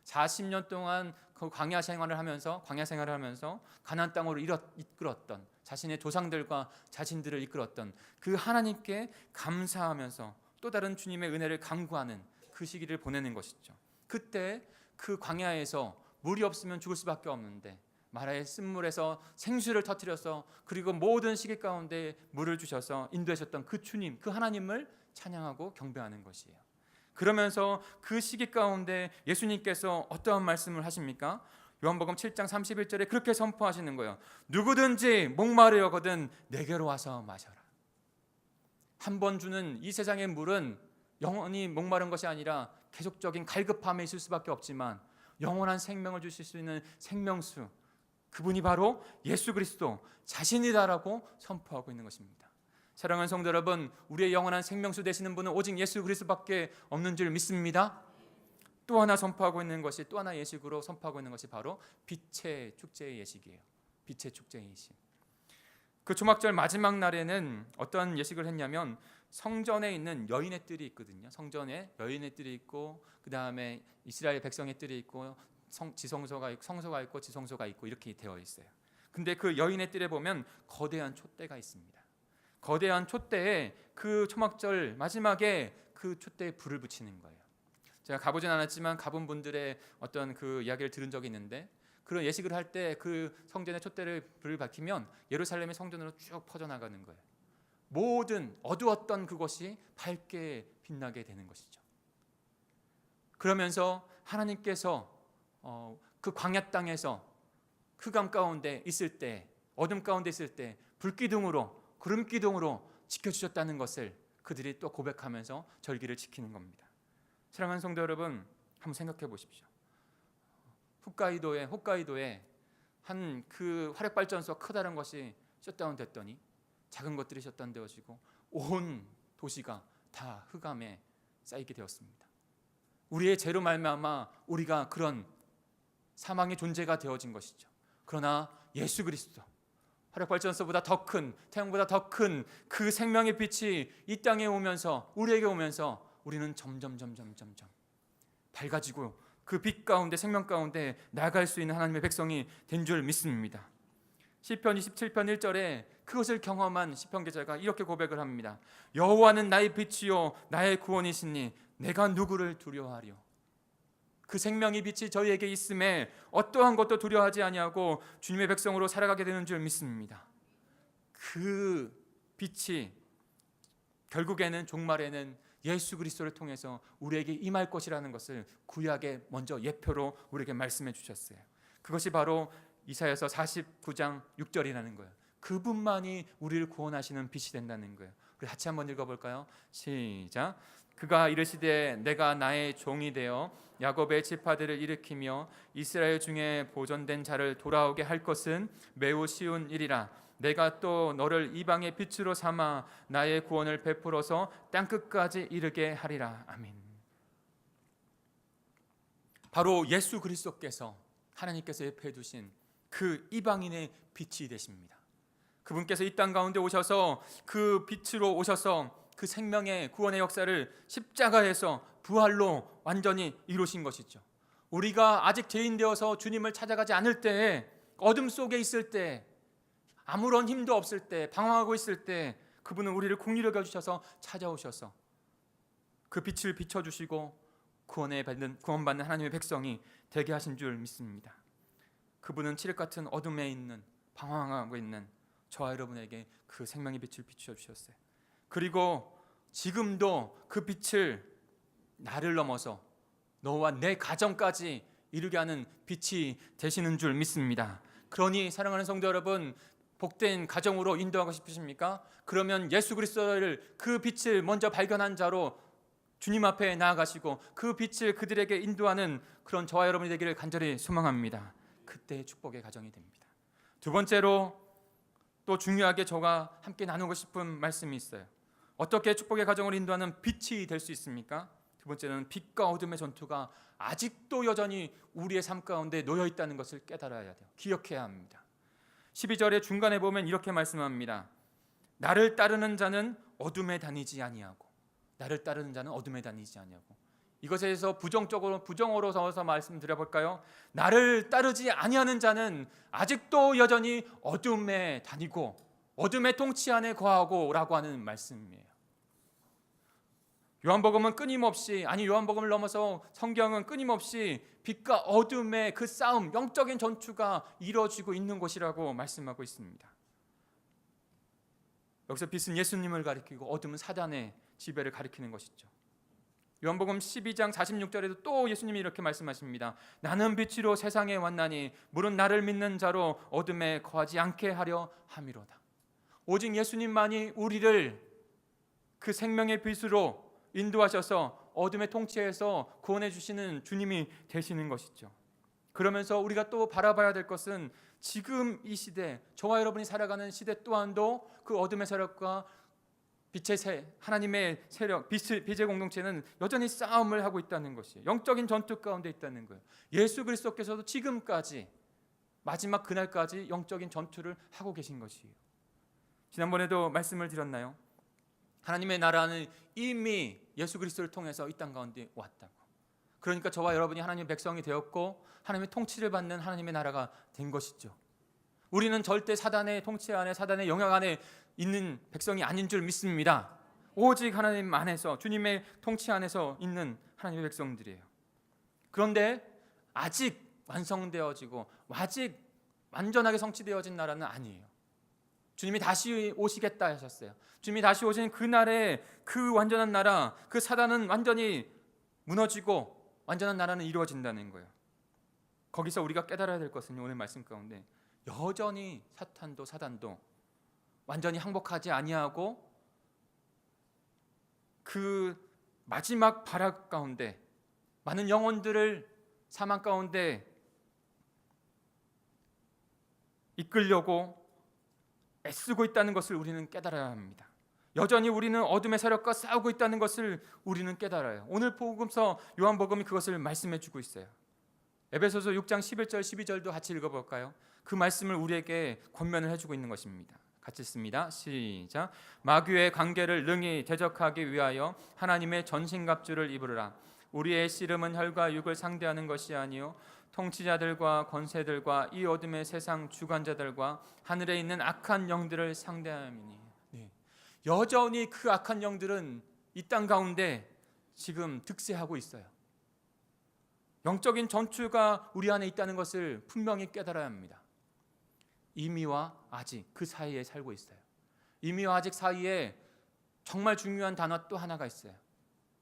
40년 동안 그 광야 생활을 하면서 가나안 땅으로 이끌었던, 자신의 조상들과 자신들을 이끌었던 그 하나님께 감사하면서 또 다른 주님의 은혜를 간구하는 그 시기를 보내는 것이죠. 그때 그 광야에서 물이 없으면 죽을 수밖에 없는데 마라의 쓴물에서 생수를 터뜨려서, 그리고 모든 시기 가운데 물을 주셔서 인도하셨던 그 주님, 그 하나님을 찬양하고 경배하는 것이에요. 그러면서 그 시기 가운데 예수님께서 어떠한 말씀을 하십니까? 요한복음 7장 31절에 그렇게 선포하시는 거예요. 누구든지 목마르거든 내게로 와서 마셔라. 한 번 주는 이 세상의 물은 영원히 목마른 것이 아니라 계속적인 갈급함에 있을 수밖에 없지만 영원한 생명을 주실 수 있는 생명수, 그분이 바로 예수 그리스도 자신이다라고 선포하고 있는 것입니다. 사랑하는 성도 여러분, 우리의 영원한 생명수 되시는 분은 오직 예수 그리스도밖에 없는 줄 믿습니다. 또 하나 선포하고 있는 것이, 또 하나 예식으로 선포하고 있는 것이 바로 빛의 축제의 예식이에요. 빛의 축제의 예식. 그 초막절 마지막 날에는 어떤 예식을 했냐면, 성전에 있는 여인의 뜰이 있거든요. 성전에 여인의 뜰이 있고, 그 다음에 이스라엘 백성의 뜰이 있고, 성소가 있고 지성소가 있고 이렇게 되어 있어요. 근데 그 여인의 뜰에 보면 거대한 촛대가 있습니다. 거대한 촛대에 그 초막절 마지막에 그 촛대에 불을 붙이는 거예요. 제가 가보진 않았지만 가본 분들의 어떤 그 이야기를 들은 적이 있는데, 그런 예식을 할 때 그 성전의 촛대를 불을 밝히면 예루살렘의 성전으로 쭉 퍼져나가는 거예요. 모든 어두웠던 그것이 밝게 빛나게 되는 것이죠. 그러면서 하나님께서 그 광야 땅에서 흑암 가운데 있을 때, 어둠 가운데 있을 때 불기둥으로, 구름 기둥으로 지켜주셨다는 것을 그들이 또 고백하면서 절기를 지키는 겁니다. 사랑하는 성도 여러분, 한번 생각해 보십시오. 홋카이도에 한 그 화력발전소가 커다란 것이 셧다운 됐더니 작은 것들이 셧다운 되어지고 온 도시가 다 흑암에 쌓이게 되었습니다. 우리의 죄로 말미암아 우리가 그런 사망의 존재가 되어진 것이죠. 그러나 예수 그리스도, 화력발전소보다 더 큰, 태양보다 더 큰 그 생명의 빛이 이 땅에 오면서, 우리에게 오면서 우리는 점점 밝아지고 그 빛 가운데, 생명 가운데 나아갈 수 있는 하나님의 백성이 된 줄 믿습니다. 시편 27편 1절에 그것을 경험한 시편 기자가 이렇게 고백을 합니다. 여호와는 나의 빛이요 나의 구원이시니 내가 누구를 두려워하리요. 그 생명의 빛이 저희에게 있음에 어떠한 것도 두려워하지 아니하고 주님의 백성으로 살아가게 되는 줄 믿습니다. 그 빛이 결국에는 종말에는 예수 그리스도를 통해서 우리에게 임할 것이라는 것을 구약에 먼저 예표로 우리에게 말씀해 주셨어요. 그것이 바로 이사야서 49장 6절이라는 거예요. 그분만이 우리를 구원하시는 빛이 된다는 거예요. 우리 같이 한번 읽어볼까요? 시작. 그가 이르시되 내가 나의 종이 되어 야곱의 지파들을 일으키며 이스라엘 중에 보존된 자를 돌아오게 할 것은 매우 쉬운 일이라. 내가 또 너를 이방의 빛으로 삼아 나의 구원을 베풀어서 땅끝까지 이르게 하리라. 아멘. 바로 예수 그리스도께서, 하나님께서 예표해 두신 그 이방인의 빛이 되십니다. 그분께서 이 땅 가운데 오셔서 그 빛으로 오셔서 그 생명의 구원의 역사를 십자가에서 부활로 완전히 이루신 것이죠. 우리가 아직 죄인 되어서 주님을 찾아가지 않을 때에, 어둠 속에 있을 때, 아무런 힘도 없을 때, 방황하고 있을 때 그분은 우리를 긍휼히 여겨주셔서 찾아오셔서 그 빛을 비춰주시고 구원받는 하나님의 백성이 되게 하신 줄 믿습니다. 그분은 칠흑 같은 어둠에 있는, 방황하고 있는 저와 여러분에게 그 생명의 빛을 비춰주셨어요. 그리고 지금도 그 빛을 나를 넘어서 너와 내 가정까지 이루게 하는 빛이 되시는 줄 믿습니다. 그러니 사랑하는 성도 여러분, 복된 가정으로 인도하고 싶으십니까? 그러면 예수 그리스도를, 그 빛을 먼저 발견한 자로 주님 앞에 나아가시고 그 빛을 그들에게 인도하는 그런 저와 여러분이 되기를 간절히 소망합니다. 그때 축복의 가정이 됩니다. 두 번째로 또 중요하게 저가 함께 나누고 싶은 말씀이 있어요. 어떻게 축복의 가정을 인도하는 빛이 될 수 있습니까? 두 두 번째는 빛과 어둠의 전투가 아직도 여전히 우리의 삶 가운데 놓여 있다는 것을 깨달아야 돼요. 기억해야 합니다. 12절의 중간에 보면 이렇게 말씀합니다. 나를 따르는 자는 어둠에 다니지 아니하고, 나를 따르는 자는 어둠에 다니지 아니하고. 이것에 대해서 부정어로 써서 말씀드려 볼까요? 나를 따르지 아니하는 자는 아직도 여전히 어둠에 다니고 어둠의 통치 안에 거하고라고 하는 말씀이에요. 요한복음은 끊임없이, 요한복음을 넘어서 성경은 끊임없이 빛과 어둠의 그 싸움, 영적인 전투가 이루어지고 있는 곳이라고 말씀하고 있습니다. 여기서 빛은 예수님을 가리키고 어둠은 사단의 지배를 가리키는 것이죠. 요한복음 12장 46절에도 또 예수님이 이렇게 말씀하십니다. 나는 빛으로 세상에 왔나니 물은 나를 믿는 자로 어둠에 거하지 않게 하려 함이로다. 오직 예수님만이 우리를 그 생명의 빛으로 인도하셔서 어둠의 통치에서 구원해 주시는 주님이 되시는 것이죠. 그러면서 우리가 또 바라봐야 될 것은 지금 이 시대, 저와 여러분이 살아가는 시대 또한도 그 어둠의 세력과 하나님의 세력, 빛의 공동체는 여전히 싸움을 하고 있다는 것이에요. 영적인 전투 가운데 있다는 거예요. 예수 그리스도께서도 지금까지 마지막 그날까지 영적인 전투를 하고 계신 것이에요. 지난번에도 말씀을 드렸나요? 하나님의 나라는 이미 예수 그리스도를 통해서 이 땅 가운데 왔다고. 그러니까 저와 여러분이 하나님의 백성이 되었고 하나님의 통치를 받는 하나님의 나라가 된 것이죠. 우리는 절대 사단의 통치 안에, 사단의 영향 안에 있는 백성이 아닌 줄 믿습니다. 오직 하나님 안에서, 주님의 통치 안에서 있는 하나님의 백성들이에요. 그런데 아직 완성되어지고 아직 완전하게 성취되어진 나라는 아니에요. 주님이 다시 오시겠다 하셨어요. 주님이 다시 오신 그날에 그 완전한 나라, 그 사단은 완전히 무너지고 완전한 나라는 이루어진다는 거예요. 거기서 우리가 깨달아야 될 것은 오늘 말씀 가운데 여전히 사단도 완전히 항복하지 아니하고 그 마지막 발악 가운데 많은 영혼들을 사망 가운데 이끌려고 애쓰고 있다는 것을 우리는 깨달아야 합니다. 여전히 우리는 어둠의 세력과 싸우고 있다는 것을 우리는 깨달아요. 오늘 복음서 요한복음이 그것을 말씀해 주고 있어요. 에베소서 6장 11절 12절도 같이 읽어볼까요? 그 말씀을 우리에게 권면을 해주고 있는 것입니다. 같이 읽습니다. 시작. 마귀의 관계를 능히 대적하기 위하여 하나님의 전신갑주를 입으라. 우리의 씨름은 혈과 육을 상대하는 것이 아니요 통치자들과 권세들과 이 어둠의 세상 주관자들과 하늘에 있는 악한 영들을 상대함이니. 네. 여전히 그 악한 영들은 이 땅 가운데 지금 득세하고 있어요. 영적인 전투가 우리 안에 있다는 것을 분명히 깨달아야 합니다. 이미와 아직 그 사이에 살고 있어요. 이미와 아직 사이에 정말 중요한 단어 또 하나가 있어요.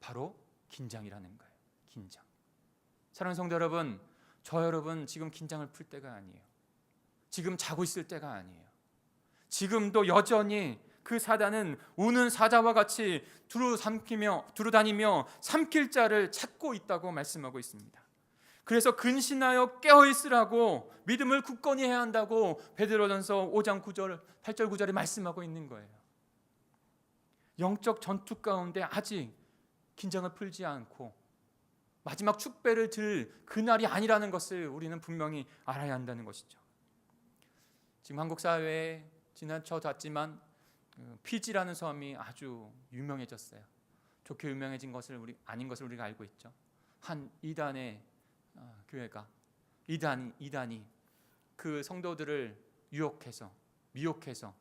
바로 긴장이라는 거예요. 긴장. 사랑하는 성도 여러분, 저 여러분 지금 긴장을 풀 때가 아니에요. 지금 자고 있을 때가 아니에요. 지금도 여전히 그 사단은 우는 사자와 같이 두루 다니며 삼킬 자를 찾고 있다고 말씀하고 있습니다. 그래서 근신하여 깨어있으라고, 믿음을 굳건히 해야 한다고 베드로전서 5장 9절 8절 9절에 말씀하고 있는 거예요. 영적 전투 가운데 아직 긴장을 풀지 않고 마지막 축배를 들 그날이 아니라는 것을 우리는 분명히 알아야 한다는 것이죠. 지금 한국 사회에 지나쳐왔지만 피지라는 섬이 아주 유명해졌어요. 좋게 유명해진 것을 아닌 것을 우리가 알고 있죠. 한 이단의 교회가 이단이 그 성도들을 유혹해서 미혹해서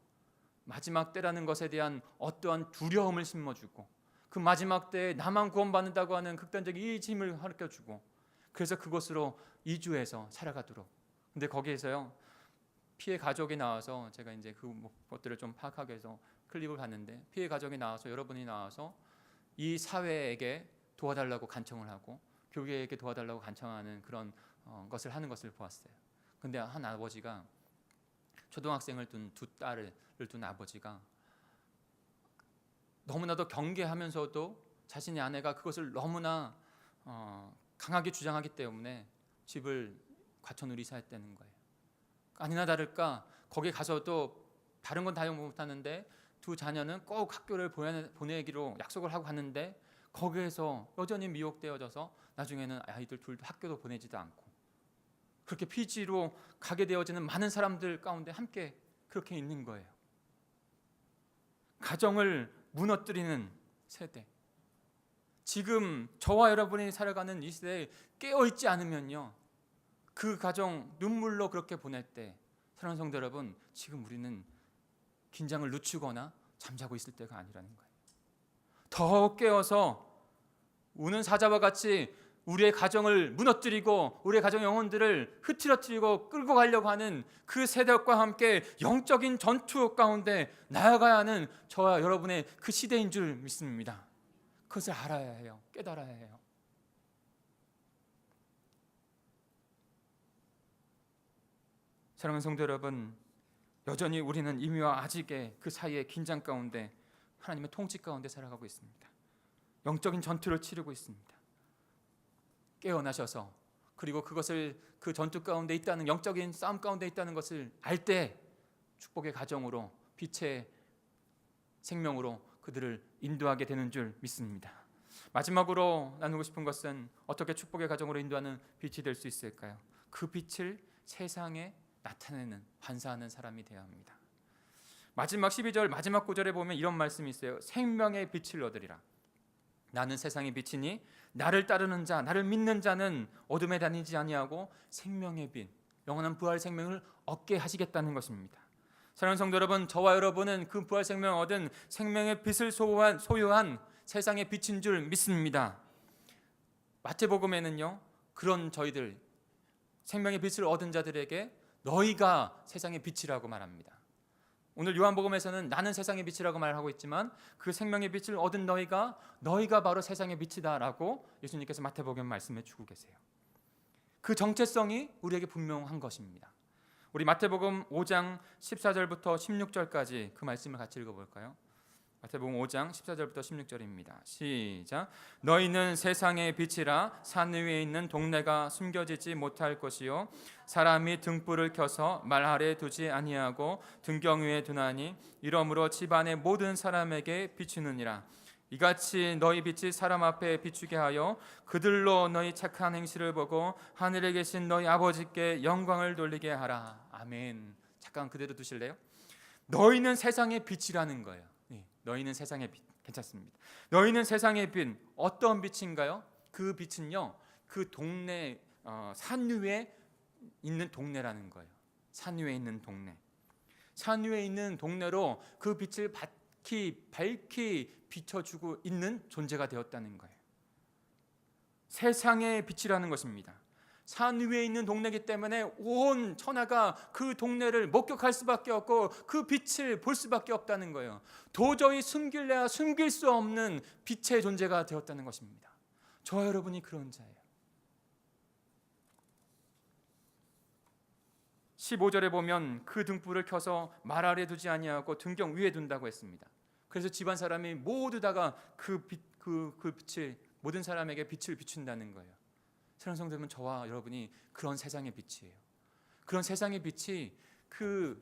마지막 때라는 것에 대한 어떠한 두려움을 심어주고 그 마지막 때에 나만 구원받는다고 하는 극단적인 이심을 가르쳐주고 그래서 그곳으로 이주해서 살아가도록. 근데 거기에서요 피해 가족이 나와서 제가 이제 그것들을 좀 파악하기 위해서 클립을 봤는데 피해 가족이 나와서 여러분이 나와서 이 사회에게 도와달라고 간청을 하고 교회에게 도와달라고 간청하는 그런 것을 하는 것을 보았어요. 근데 한 아버지가 초등학생을 둔 두 딸을 둔 아버지가 너무나도 경계하면서도 자신의 아내가 그것을 너무나 강하게 주장하기 때문에 집을 과천으로 이사했다는 거예요. 아니나 다를까 거기에 가서도 다른 건 다 못하는데 두 자녀는 꼭 학교를 보내기로 약속을 하고 갔는데 거기에서 여전히 미혹되어져서 나중에는 아이들 둘도 학교도 보내지도 않고 그렇게 피지로 가게 되어지는 많은 사람들 가운데 함께 그렇게 있는 거예요. 가정을 무너뜨리는 세대. 지금 저와 여러분이 살아가는 이 시대에 깨어있지 않으면요, 그 가정 눈물로 그렇게 보낼 때, 사랑하는 성도 여러분, 지금 우리는 긴장을 늦추거나 잠자고 있을 때가 아니라는 거예요. 더 깨어서 우는 사자와 같이 우리의 가정을 무너뜨리고 우리의 가정 영혼들을 흐트러뜨리고 끌고 가려고 하는 그 세력과 함께 영적인 전투 가운데 나아가야 하는 저와 여러분의 그 시대인 줄 믿습니다. 그것을 알아야 해요. 깨달아야 해요. 사랑하는 성도 여러분, 여전히 우리는 이미와 아직의 그 사이의 긴장 가운데 하나님의 통치 가운데 살아가고 있습니다. 영적인 전투를 치르고 있습니다. 깨어나셔서 그리고 그것을 그 전투 가운데 있다는, 영적인 싸움 가운데 있다는 것을 알 때 축복의 가정으로, 빛의 생명으로 그들을 인도하게 되는 줄 믿습니다. 마지막으로 나누고 싶은 것은 어떻게 축복의 가정으로 인도하는 빛이 될 수 있을까요? 그 빛을 세상에 나타내는, 반사하는 사람이 되어야 합니다. 마지막 12절 마지막 구절에 보면 이런 말씀이 있어요. 생명의 빛을 얻으리라. 나는 세상의 빛이니 나를 따르는 자, 나를 믿는 자는 어둠에 다니지 아니하고 생명의 빛, 영원한 부활 생명을 얻게 하시겠다는 것입니다. 사랑하는 성도 여러분, 저와 여러분은 그 부활 생명을 얻은 생명의 빛을 소유한 세상의 빛인 줄 믿습니다. 마태복음에는요, 그런 저희들 생명의 빛을 얻은 자들에게 너희가 세상의 빛이라고 말합니다. 오늘 요한복음에서는 나는 세상의 빛이라고 말하고 있지만 그 생명의 빛을 얻은 너희가 바로 세상의 빛이다라고 예수님께서 마태복음 말씀해 주고 계세요. 그 정체성이 우리에게 분명한 것입니다. 우리 마태복음 5장 14절부터 16절까지 그 말씀을 같이 읽어볼까요? 마태복음 5장 14절부터 16절입니다. 시작. 너희는 세상의 빛이라. 산 위에 있는 동네가 숨겨지지 못할 것이요 사람이 등불을 켜서 말 아래 두지 아니하고 등경 위에 두나니 이러므로 집안의 모든 사람에게 비추느니라. 이같이 너희 빛이 사람 앞에 비추게 하여 그들로 너희 착한 행실을 보고 하늘에 계신 너희 아버지께 영광을 돌리게 하라. 아멘. 잠깐 그대로 두실래요? 너희는 세상의 빛이라는 거예요. 너희는 세상의 빛. 괜찮습니다. 너희는 세상의 빛. 어떤 빛인가요? 그 빛은요, 그 동네, 산 위에 있는 동네라는 거예요. 산 위에 있는 동네. 산 위에 있는 동네로 그 빛을 밝히 비춰주고 있는 존재가 되었다는 거예요. 세상의 빛이라는 것입니다. 산 위에 있는 동네이기 때문에 온 천하가 그 동네를 목격할 수밖에 없고 그 빛을 볼 수밖에 없다는 거예요. 도저히 숨길래야 숨길 수 없는 빛의 존재가 되었다는 것입니다. 저와 여러분이 그런 자예요. 15절에 보면 그 등불을 켜서 말 아래 두지 아니하고 등경 위에 둔다고 했습니다. 그래서 집안 사람이 모두 다가 그 빛을, 모든 사람에게 빛을 비춘다는 거예요. 사랑하는 성도 여러분, 저와 여러분이 그런 세상의 빛이에요. 그런 세상의 빛이 그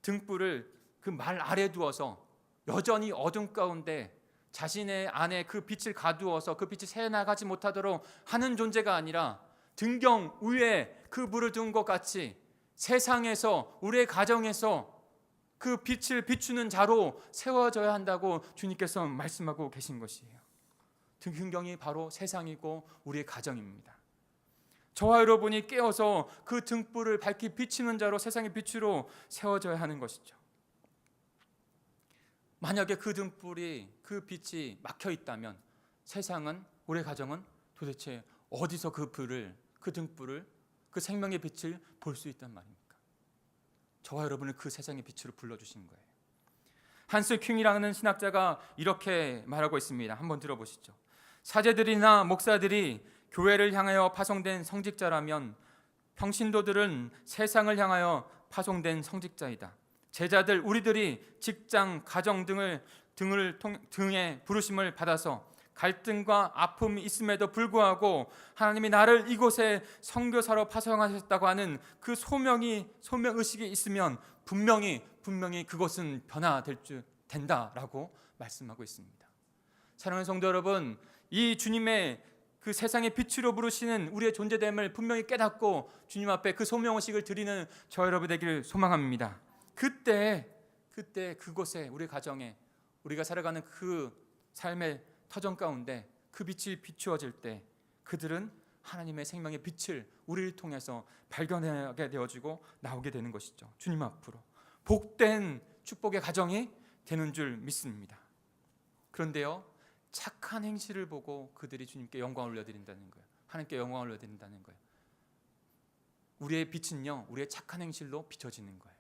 등불을 그 말 아래 두어서 여전히 어둠 가운데 자신의 안에 그 빛을 가두어서 그 빛이 새나가지 못하도록 하는 존재가 아니라 등경 위에 그 불을 둔 것 같이 세상에서, 우리의 가정에서 그 빛을 비추는 자로 세워져야 한다고 주님께서 말씀하고 계신 것이에요. 등경이 바로 세상이고 우리의 가정입니다. 저와 여러분이 깨어서 그 등불을 밝히 비추는 자로 세상의 빛으로 세워져야 하는 것이죠. 만약에 그 등불이, 그 빛이 막혀 있다면 세상은, 우리의 가정은 도대체 어디서 그 불을, 그 등불을, 그 생명의 빛을 볼 수 있단 말입니까? 저와 여러분을 그 세상의 빛으로 불러주신 거예요. 한스 킹이라는 신학자가 이렇게 말하고 있습니다. 한번 들어보시죠. 사제들이나 목사들이 교회를 향하여 파송된 성직자라면 평신도들은 세상을 향하여 파송된 성직자이다. 제자들, 우리들이 직장, 가정 등에 부르심을 받아서 갈등과 아픔이 있음에도 불구하고 하나님이 나를 이곳에 선교사로 파송하셨다고 하는 그 소명의식이 있으면 분명히 그것은 변화된다라고 말씀하고 있습니다. 사랑하는 성도 여러분, 이 주님의 그 세상의 빛으로 부르시는 우리의 존재됨을 분명히 깨닫고 주님 앞에 그 소명의식을 드리는 저 여러분 되기를 소망합니다. 그때 그곳에 우리 가정에 우리가 살아가는 그 삶의 터전 가운데 그 빛이 비추어질 때 그들은 하나님의 생명의 빛을 우리를 통해서 발견하게 되어지고 나오게 되는 것이죠. 주님 앞으로 복된 축복의 가정이 되는 줄 믿습니다. 그런데요, 착한 행실을 보고 그들이 주님께 영광을 올려드린다는 거예요. 하나님께 영광을 올려드린다는 거예요. 우리의 빛은요, 우리의 착한 행실로 비춰지는 거예요.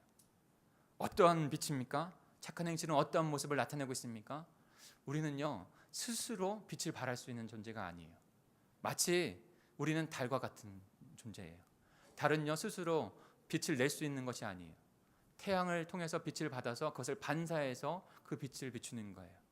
어떠한 빛입니까? 착한 행실은 어떠한 모습을 나타내고 있습니까? 우리는요, 스스로 빛을 발할 수 있는 존재가 아니에요. 마치 우리는 달과 같은 존재예요. 달은요, 스스로 빛을 낼 수 있는 것이 아니에요. 태양을 통해서 빛을 받아서 그것을 반사해서 그 빛을 비추는 거예요.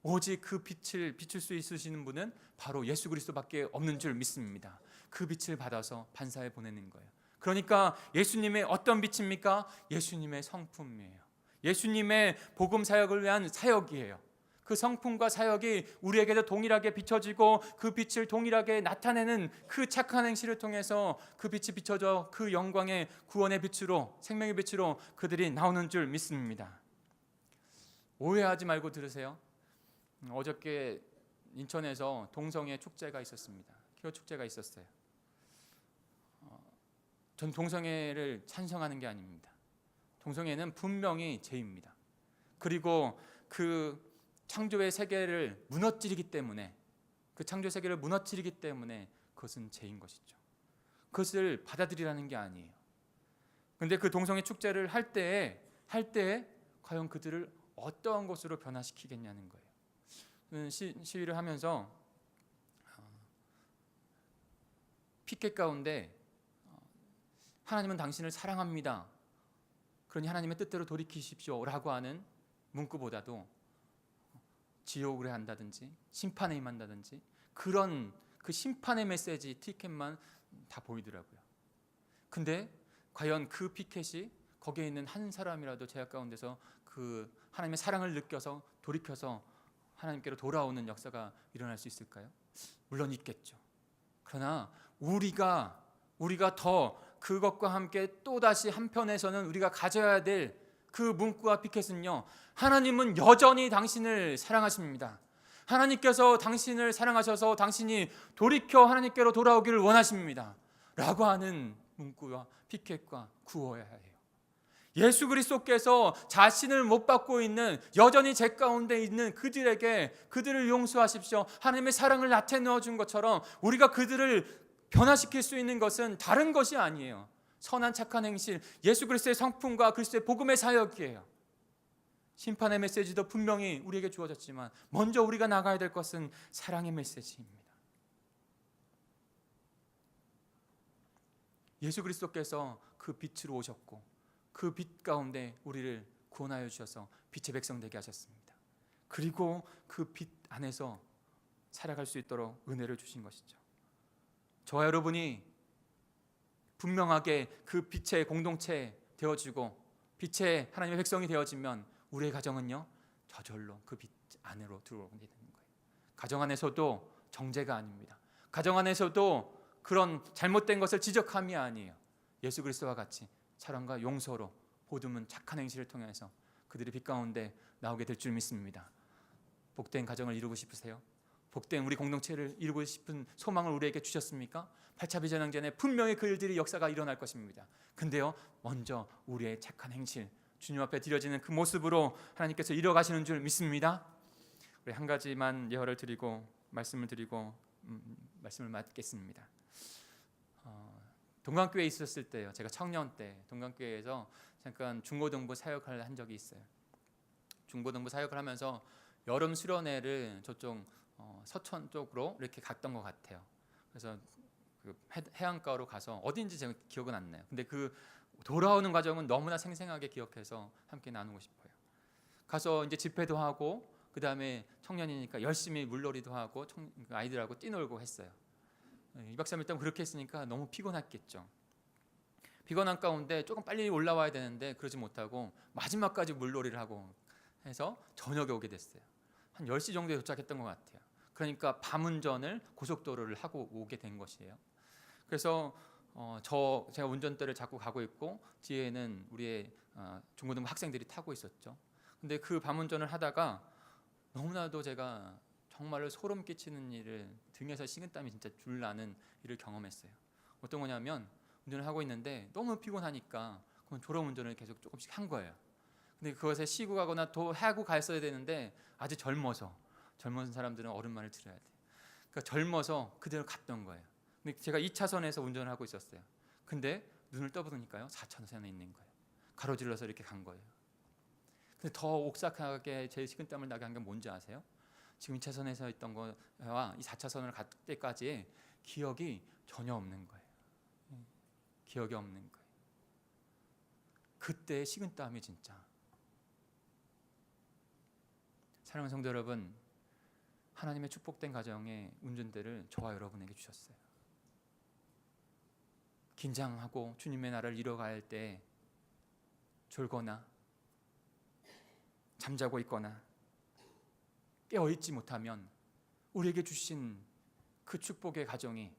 오직 그 빛을 비출 수 있으시는 분은 바로 예수 그리스도밖에 없는 줄 믿습니다. 그 빛을 받아서 반사해 보내는 거예요. 그러니까 예수님의 어떤 빛입니까? 예수님의 성품이에요. 예수님의 복음 사역을 위한 사역이에요. 그 성품과 사역이 우리에게도 동일하게 비춰지고 그 빛을 동일하게 나타내는 그 착한 행실을 통해서 그 빛이 비춰져 그 영광의 구원의 빛으로, 생명의 빛으로 그들이 나오는 줄 믿습니다. 오해하지 말고 들으세요. 어저께 인천에서 동성애 축제가 있었습니다. 기호 축제가 있었어요. 전 동성애를 찬성하는 게 아닙니다. 동성애는 분명히 죄입니다. 그리고 그 창조의 세계를 무너뜨리기 때문에, 그 창조 세계를 무너뜨리기 때문에 그것은 죄인 것이죠. 그것을 받아들이라는 게 아니에요. 그런데 그 동성애 축제를 할 때에 과연 그들을 어떠한 것으로 변화시키겠냐는 거예요. 시위를 하면서 피켓 가운데 하나님은 당신을 사랑합니다. 그러니 하나님의 뜻대로 돌이키십시오라고 하는 문구보다도 지옥을 한다든지 심판에 임한다든지 그런 그 심판의 메시지 티켓만 다 보이더라고요. 근데 과연 그 피켓이 거기에 있는 한 사람이라도 죄악 가운데서 그 하나님의 사랑을 느껴서 돌이켜서 하나님께로 돌아오는 역사가 일어날 수 있을까요? 물론 있겠죠. 그러나 우리가 더 그것과 함께 또다시 한편에서는 우리가 가져야 될 그 문구와 피켓은요, 하나님은 여전히 당신을 사랑하십니다. 하나님께서 당신을 사랑하셔서 당신이 돌이켜 하나님께로 돌아오기를 원하십니다 라고 하는 문구와 피켓과 구호여야 해요. 예수 그리스도께서 자신을 못 받고 있는, 여전히 죄 가운데 있는 그들을 용서하십시오, 하나님의 사랑을 나타내어 준 것처럼 우리가 그들을 변화시킬 수 있는 것은 다른 것이 아니에요. 선한 착한 행실, 예수 그리스도의 성품과 그리스도의 복음의 사역이에요. 심판의 메시지도 분명히 우리에게 주어졌지만 먼저 우리가 나가야 될 것은 사랑의 메시지입니다. 예수 그리스도께서 그 빛으로 오셨고 그 빛 가운데 우리를 구원하여 주셔서 빛의 백성 되게 하셨습니다. 그리고 그 빛 안에서 살아갈 수 있도록 은혜를 주신 것이죠. 저와 여러분이 분명하게 그 빛의 공동체 되어지고 빛의 하나님의 백성이 되어지면 우리의 가정은요, 저절로 그 빛 안으로 들어오게 되는 거예요. 가정 안에서도 정죄가 아닙니다. 가정 안에서도 그런 잘못된 것을 지적함이 아니에요. 예수 그리스도와 같이 사랑과 용서로 보듬은 착한 행실을 통해서 그들이 빛 가운데 나오게 될 줄 믿습니다. 복된 가정을 이루고 싶으세요? 복된 우리 공동체를 이루고 싶은 소망을 우리에게 주셨습니까? 8차 비전항전에 분명히 그 일들이 역사가 일어날 것입니다. 근데요, 먼저 우리의 착한 행실, 주님 앞에 드려지는 그 모습으로 하나님께서 이뤄가시는 줄 믿습니다. 우리 한 가지만 예화를 드리고 말씀을 맡겠습니다. 동강교회에 있었을 때요, 제가 청년 때 동강교회에서 잠깐 중고등부 사역을 한 적이 있어요. 중고등부 사역을 하면서 여름 수련회를 저쪽 서천 쪽으로 이렇게 갔던 것 같아요. 그래서 그 해안가로 가서 어딘지 제가 기억은 안 나요. 근데 그 돌아오는 과정은 너무나 생생하게 기억해서 함께 나누고 싶어요. 가서 이제 집회도 하고 그 다음에 청년이니까 열심히 물놀이도 하고 아이들하고 뛰놀고 했어요. 2박 3일 동안 그렇게 했으니까 너무 피곤했겠죠. 피곤한 가운데 조금 빨리 올라와야 되는데 그러지 못하고 마지막까지 물놀이를 하고 해서 저녁에 오게 됐어요. 한 10시 정도에 도착했던 것 같아요. 그러니까 밤운전을 고속도로를 하고 오게 된 것이에요. 그래서 제가 운전대를 잡고 가고 있고 뒤에는 우리의 중고등부 학생들이 타고 있었죠. 근데 그 밤운전을 하다가 너무나도 제가 정말로 소름 끼치는 일을, 등에서 식은땀이 진짜 줄 나는 일을 경험했어요. 어떤 거냐면 운전을 하고 있는데 너무 피곤하니까 그건 졸음운전을 계속 조금씩 한 거예요. 근데 그것에 쉬고 가거나 또 하고 갔어야 되는데 아주 젊은 사람들은 어른 말을 들어야 돼요. 그러니까 젊어서 그대로 갔던 거예요. 근데 제가 2차선에서 운전을 하고 있었어요. 근데 눈을 떠보니까요 4차선에 있는 거예요. 가로질러서 이렇게 간 거예요. 근데 더 옥삭하게 제 식은땀을 나게 한 게 뭔지 아세요? 지금 2차선에서 있던 거와 이 4차선을 갈 때까지 기억이 전혀 없는 거예요. 기억이 없는 거예요. 그때의 식은땀이 진짜. 사랑하는 성도 여러분, 하나님의 축복된 가정의 운전대를 저와 여러분에게 주셨어요. 긴장하고 주님의 나라를 이뤄갈 때 졸거나 잠자고 있거나 깨어있지 못하면 우리에게 주신 그 축복의 가정이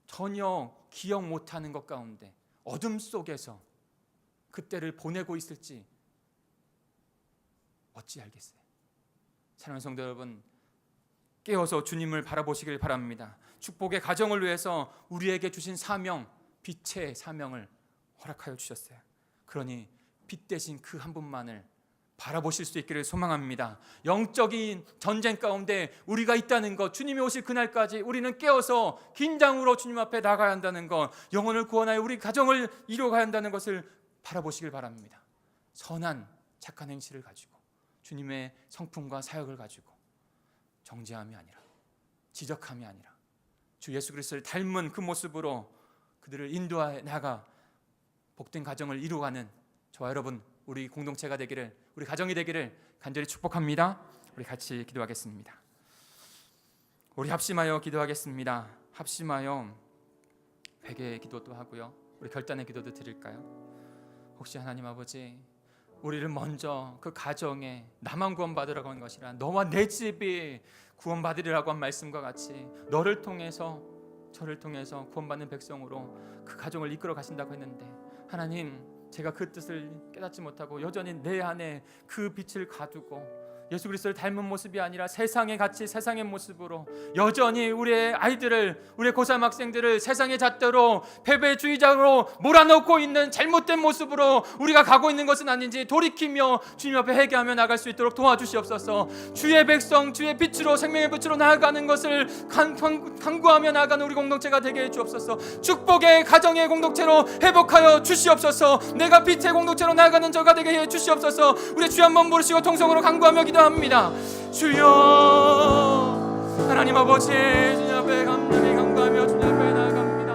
전혀 기억 못하는 것 가운데 어둠 속에서 그때를 보내고 있을지 어찌 알겠어요. 사랑하는 성도 여러분, 깨어서 주님을 바라보시길 바랍니다. 축복의 가정을 위해서 우리에게 주신 사명, 빛의 사명을 허락하여 주셨어요. 그러니 빛 대신 그 한 분만을 바라보실 수 있기를 소망합니다. 영적인 전쟁 가운데 우리가 있다는 것, 주님이 오실 그날까지 우리는 깨어서 긴장으로 주님 앞에 나가야 한다는 것, 영혼을 구원하여 우리 가정을 이루어가야 한다는 것을 바라보시길 바랍니다. 선한 착한 행실을 가지고 주님의 성품과 사역을 가지고 정죄함이 아니라 지적함이 아니라 주 예수 그리스도를 닮은 그 모습으로 그들을 인도하여 나가 복된 가정을 이루어가는 저와 여러분, 우리 공동체가 되기를, 우리 가정이 되기를 간절히 축복합니다. 우리 같이 기도하겠습니다. 우리 합심하여 기도하겠습니다. 합심하여 회개의 기도도 하고요, 우리 결단의 기도도 드릴까요? 혹시 하나님 아버지, 우리를 먼저 그 가정에 나만 구원받으라고 한 것이라 너와 내 집이 구원받으리라고 한 말씀과 같이 너를 통해서 저를 통해서 구원받는 백성으로 그 가정을 이끌어 가신다고 했는데, 하나님, 제가 그 뜻을 깨닫지 못하고 여전히 내 안에 그 빛을 가두고 예수 그리스도를 닮은 모습이 아니라 세상의 가치, 세상의 모습으로 여전히 우리의 아이들을, 우리의 고3 학생들을 세상의 잣대로 패배주의자로 몰아넣고 있는 잘못된 모습으로 우리가 가고 있는 것은 아닌지 돌이키며 주님 앞에 회개하며 나갈 수 있도록 도와주시옵소서. 주의 백성, 주의 빛으로, 생명의 빛으로 나아가는 것을 간구하며 나아가는 우리 공동체가 되게 해 주옵소서. 축복의 가정의 공동체로 회복하여 주시옵소서. 내가 빛의 공동체로 나아가는 저가 되게 해 주시옵소서. 우리 주 한번 부르시고 통성으로 간구하며 기도합니다. 주여, 하나님 아버지, 주님 앞에 감사히 간구하며 주님 앞에 나아갑니다.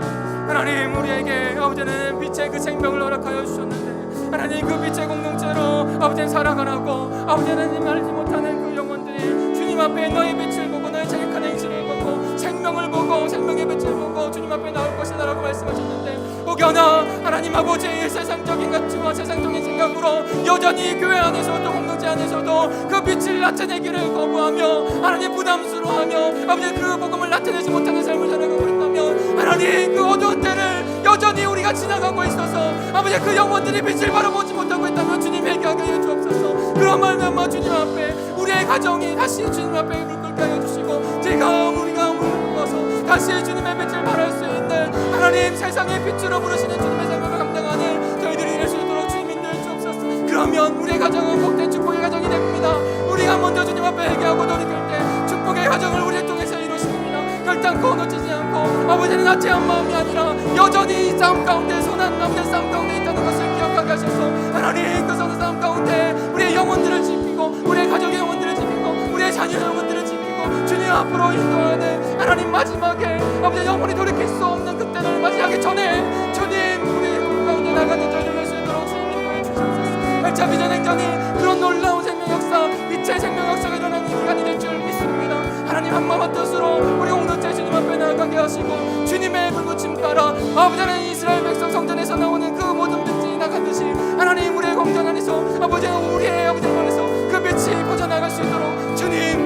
하나님, 우리에게 아버지는 빛의 그 생명을 허락하여 주셨는데, 하나님 그 빛의 공동체로 아버지는 살아가라고, 아버지 하나님 알지 못하는 그 영혼들이 주님 앞에 너의 빛을 보고 너의 자격한 행실을 보고 생명을 보고 생명의 빛을 보고 주님 앞에 나올 것이다라고 말씀하셨는데, 혹여나 하나님 아버지 세상적인 가치와 세상적인 생각으로 여전히 교회 안에서도 공동체 안에서도 그 빛을 나타내기를 거부하며 하나님 부담스러워하며 아버지 그 복음을 나타내지 못하는 삶을 살아가고 있다면, 하나님 그 어두운 때를 여전히 우리가 지나가고 있어서 아버지 그 영혼들이 빛을 바라보지 못하고 있다면 주님 회개하게 해 주옵소서. 그런 말미암아 주님 앞에 우리의 가정이 다시 주님 앞에 무릎 꿇게 하여 주시고 우리가 무릎 꿇어서 다시 주님의 빛을 발할 수 있는, 하나님 세상의 빛으로 부르시는 주님의 생각을 감당하는 저희들이 될 수 있도록 주님 인도해 주옵소서. 그러면 우리의 가정은 복된 축복의 가정이 됩니다. 우리가 먼저 주님 앞에 회개하고 돌이킬 때 축복의 가정을 우리를 통해서 이루십니다. 결단코 놓치지 않고 아버지는 나체한 마음이 아니라 여전히 이 싸움 가운데, 선한 남의 싸움 가운데 있다는 것을 기억하게 하셔서 하나님 그 선한 싸움 가운데 우리의 영혼들을 지키고 우리의 가정의 영혼들을 지키고 우리의 자녀의 영혼들을 지키고 주님 앞으로 인도하는, 하나님 마지막에 아버지 영혼이 돌이킬 수 없는 그때를 맞이하기 전에 주님 우리 가운데 나가는 저희를 낼 수 있도록 주님 인도해 주시옵소서. 8차 비전 행정이 그런 놀라운 생명 역사, 빛의 생명 역사가 일어나는 기간이 될 줄 믿습니다. 하나님 한마음 뜻으로 우리 공동체 주님 앞에 나아가게 하시고 주님의 불붙임 따라 아버지 하나님 이스라엘 백성 성전에서 나오는 그 모든 빛이 나가듯이 하나님 우리의 공전 안에서 아버지 우리의 아버지 안에서 그 빛이 퍼져나갈 수 있도록 주님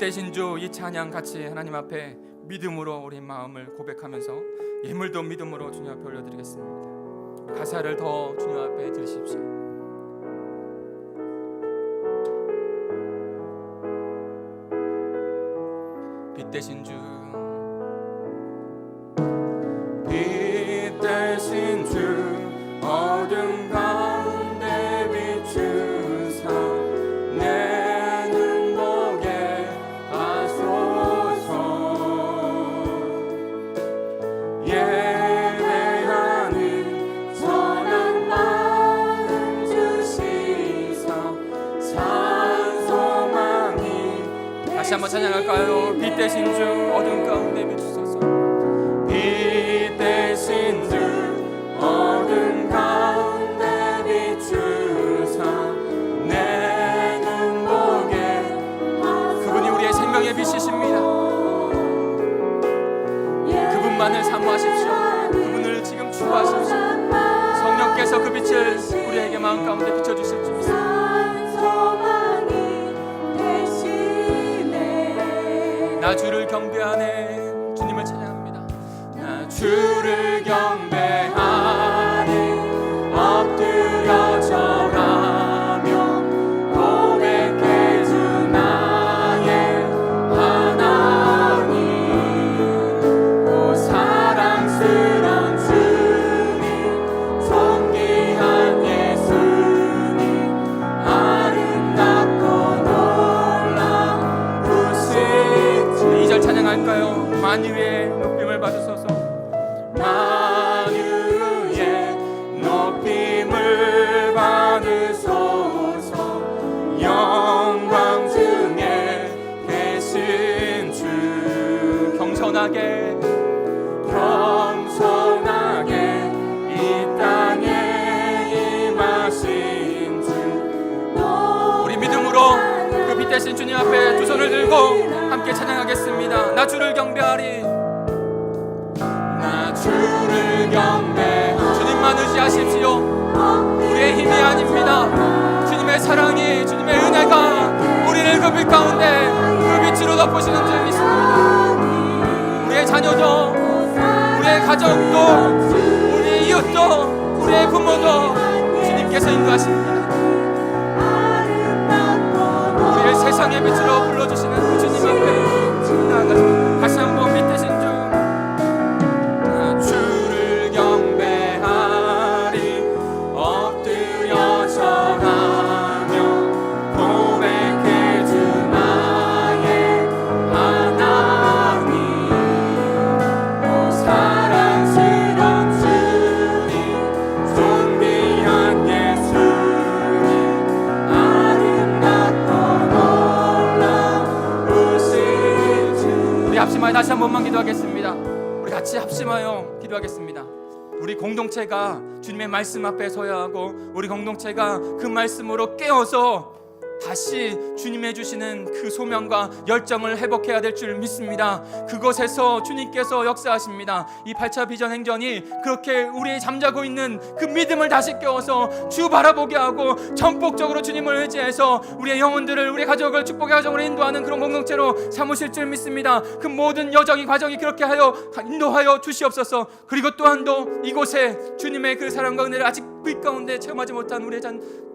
대신 주 이 찬양 같이 하나님 앞에 믿음으로 우리 마음을 고백하면서 예물도 믿음으로 주님 앞에 올려드리겠습니다. 가사를 더 주님 앞에 들으십시오. 빛 대신 주, 빛 대신 주 어둠 가운데 비추사 내 눈보게 하소서. 예배하는 선한 마음 주시사 찬송하니. 다시 한번 찬양할까요? 빛 대신 주 어둠 가운데 비추소서. 빛 대신 주 어둠 가운데 비추사 내 눈보게. 그분이 우리의 생명의 빛이십니다. 그분만을 사모하십시오. 그분을 지금 추구하십시오. 성령께서 그 빛을 우리에게 마음 가운데 비춰주실 줄 믿습니다. 나 주를 경배하네. 주님을 찬양합니다. 나 주를 경배하네. 엎드려 절하며 고백해 주 나의 하나님. 오 사랑스런 주님, 존귀한 예수님, 아름답고 놀라우신. 2절 찬양할까요? 만유의 높임을 받으소서. 만유의 높임을 받으소서. 영광 중에 계신 주. 겸손하게 이 땅에 임하신 주. 우리 믿음으로 그 빛 대신 주님 앞에 두 손을 들고 함께 찬양하겠습니다. 나 주를 경배하리. 나 주를 경배하리. 주님만 의지하십시오. 우리의 힘이 아닙니다. 주님의 사랑이, 주님의 은혜가 우리를 그 빛 가운데 그 빛으로 덮으시는 줄 믿습니다. 우리의 자녀도, 우리의 가족도, 우리의 이웃도, 우리의 부모도 주님께서 인도하십니다. 우리의 세상의 빛으로 불러주시는 그 주님 앞에 나아가십니다. 다시 한번 빛 대신 주. 나 주를 경배하리. 엎드려 절하며 고백해 주 나의 하나님. 오 사랑스런 주님, 존귀한 예수님, 아름답고 놀라우신 주. 우리 합심하여 다시 한 번만 기도하겠습니다. 우리 같이 합심하여 기도하겠습니다. 우리 공동체가 주님의 말씀 앞에 서야 하고, 우리 공동체가 그 말씀으로 깨어서 다시 주님의 주시는 그 소명과 열정을 회복해야 될 줄 믿습니다. 그곳에서 주님께서 역사하십니다. 이 8차 비전 행전이 그렇게 우리의 잠자고 있는 그 믿음을 다시 깨워서 주 바라보게 하고 전폭적으로 주님을 의지해서 우리의 영혼들을, 우리의 가족을 축복의 가정으로 인도하는 그런 공동체로 삼으실 줄 믿습니다. 그 모든 여정이 과정이 그렇게 하여 인도하여 주시옵소서. 그리고 또한도 이곳에 주님의 그 사랑과 은혜를 아직 빛 가운데 체험하지 못한 우리의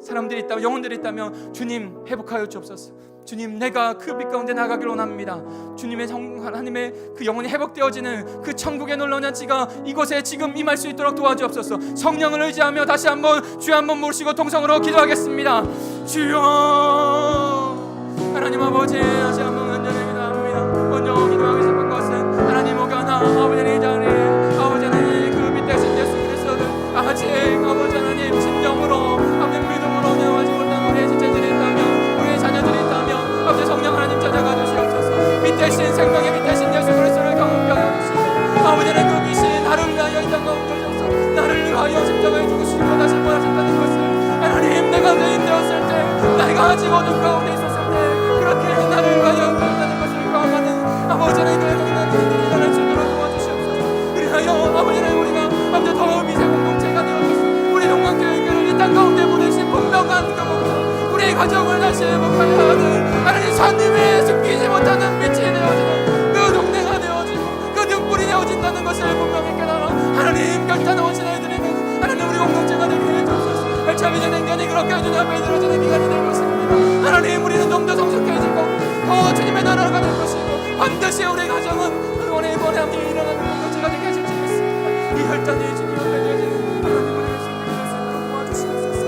사람들이 있다면, 영혼들이 있다면 주님 회복하여 주옵소서. 주님, 내가 그 빛 가운데 나가길 원합니다. 주님의 하나님의 그 영혼이 회복되어지는 그 천국의 놀라운 잔치가 이곳에 지금 임할 수 있도록 도와주옵소서. 성령을 의지하며 다시 한번 주여 한번 모시고 동성으로 기도하겠습니다. 주여, 하나님 아버지, 다시 한번 간절히 기도합니다. 먼저 기도하기 시작한 것은 하나님 오가나 아버지의 이 자리에 아버지 하나님 그 빛 대신 예수 그리스도를 아직 아버지 하나님 심정으로 아버지 믿음으로 내어가지 못한 우리의 지체들이 있다면, 우리의 자녀들이 있다면 아버지 성령 하나님 찾아가 주시옵소서. 빛 대신 생명의 빛 대신 예수 그리스도를 경험케 하여 주시고, 아버지는 그 빛이 나를 위하여 이 땅 가운데 오셔서 나를 위하여 십자가에 죽으시고 다시 부활하셨다는 것을, 하나님 내가 죄인 되었을 때, 내가 아직 어둠 가운데 있었을 때 그렇게 나를 위하여 구원하는 것을 경험하는 아버지는 그 하나님들이 일어날 수 있도록 도와주시옵소서. 그리하여 아버지는 우리가 아버지 더 미세 공동체가 되어서 우리 동강교회를 이 땅 가운데 보내신 분명한 그 목적, 우리의 가정을 다시 회복하여 하는 하나님, 하나님의 숨기지 못하는 반드시 우리 가정은 응원의 보람이 일어나는 공동체가 되게 하실 줄 믿습니다. 이 혈전이 주님 앞에 드려지는 하나님을 위해서 도와주시옵소서.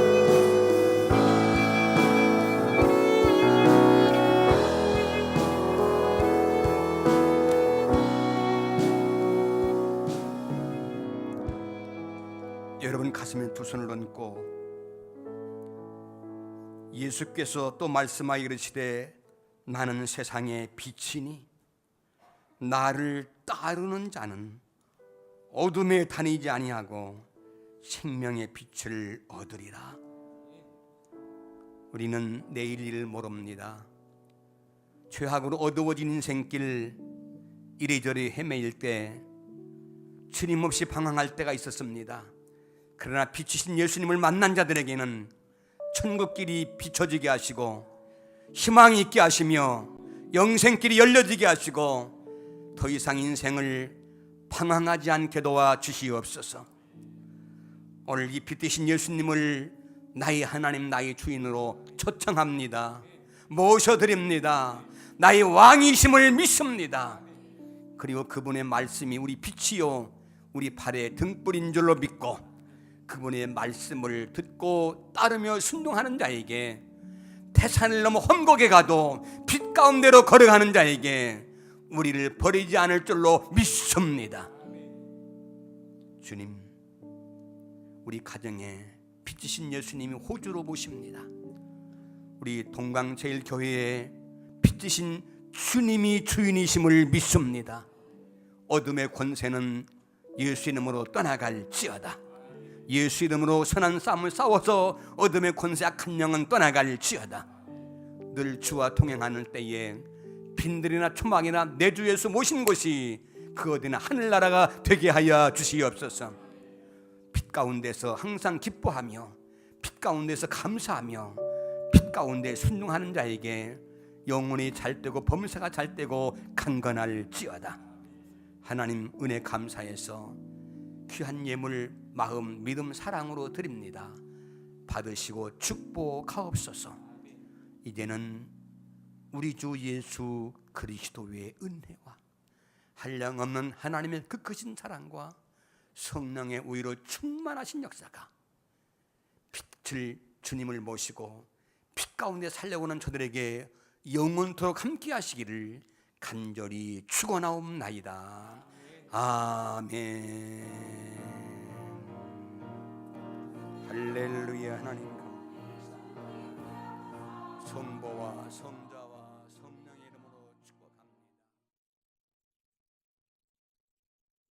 여러분 가슴에 두 손을 얹고 예수께서 또 말씀하여 이르시되 나는 세상의 빛이니 나를 따르는 자는 어둠에 다니지 아니하고 생명의 빛을 얻으리라. 우리는 내일 일을 모릅니다. 죄악으로 어두워진 인생길 이리저리 헤매일 때 주님 없이 방황할 때가 있었습니다. 그러나 빛이신 예수님을 만난 자들에게는 천국길이 비춰지게 하시고 희망이 있게 하시며 영생길이 열려지게 하시고 더 이상 인생을 방황하지 않게 도와주시옵소서. 오늘 이 빛이신 예수님을 나의 하나님 나의 주인으로 초청합니다. 모셔드립니다. 나의 왕이심을 믿습니다. 그리고 그분의 말씀이 우리 빛이요 우리 발의 등불인 줄로 믿고 그분의 말씀을 듣고 따르며 순종하는 자에게 태산을 넘어 험곡에 가도 빛 가운데로 걸어가는 자에게 우리를 버리지 않을 줄로 믿습니다. 주님, 우리 가정에 빛이신 예수님이 호주로 모십니다. 우리 동강제일교회에 빛이신 주님이 주인이심을 믿습니다. 어둠의 권세는 예수 이름으로 떠나갈지어다. 예수 이름으로 선한 싸움을 싸워서 어둠의 권세 악한 영은 떠나갈지어다. 늘 주와 동행하는 때에 빈들이나 초막이나 내 주 예수 모신 곳이 그 어디나 하늘나라가 되게 하여 주시옵소서. 빛 가운데서 항상 기뻐하며 빛 가운데서 감사하며 빛 가운데 순종하는 자에게 영혼이 잘되고 범사가 잘되고 강건할지어다. 하나님 은혜 감사해서 귀한 예물 마음 믿음 사랑으로 드립니다. 받으시고 축복하옵소서. 이제는 우리 주 예수 그리스도의 은혜와 한량없는 하나님의 그 크신 사랑과 성령의 우위로 충만하신 역사가 빛을 주님을 모시고 빛 가운데 살려오는 저들에게 영원토록 함께 하시기를 간절히 축원하옵나이다. 아멘. 할렐루야. 하나님 성부와 성자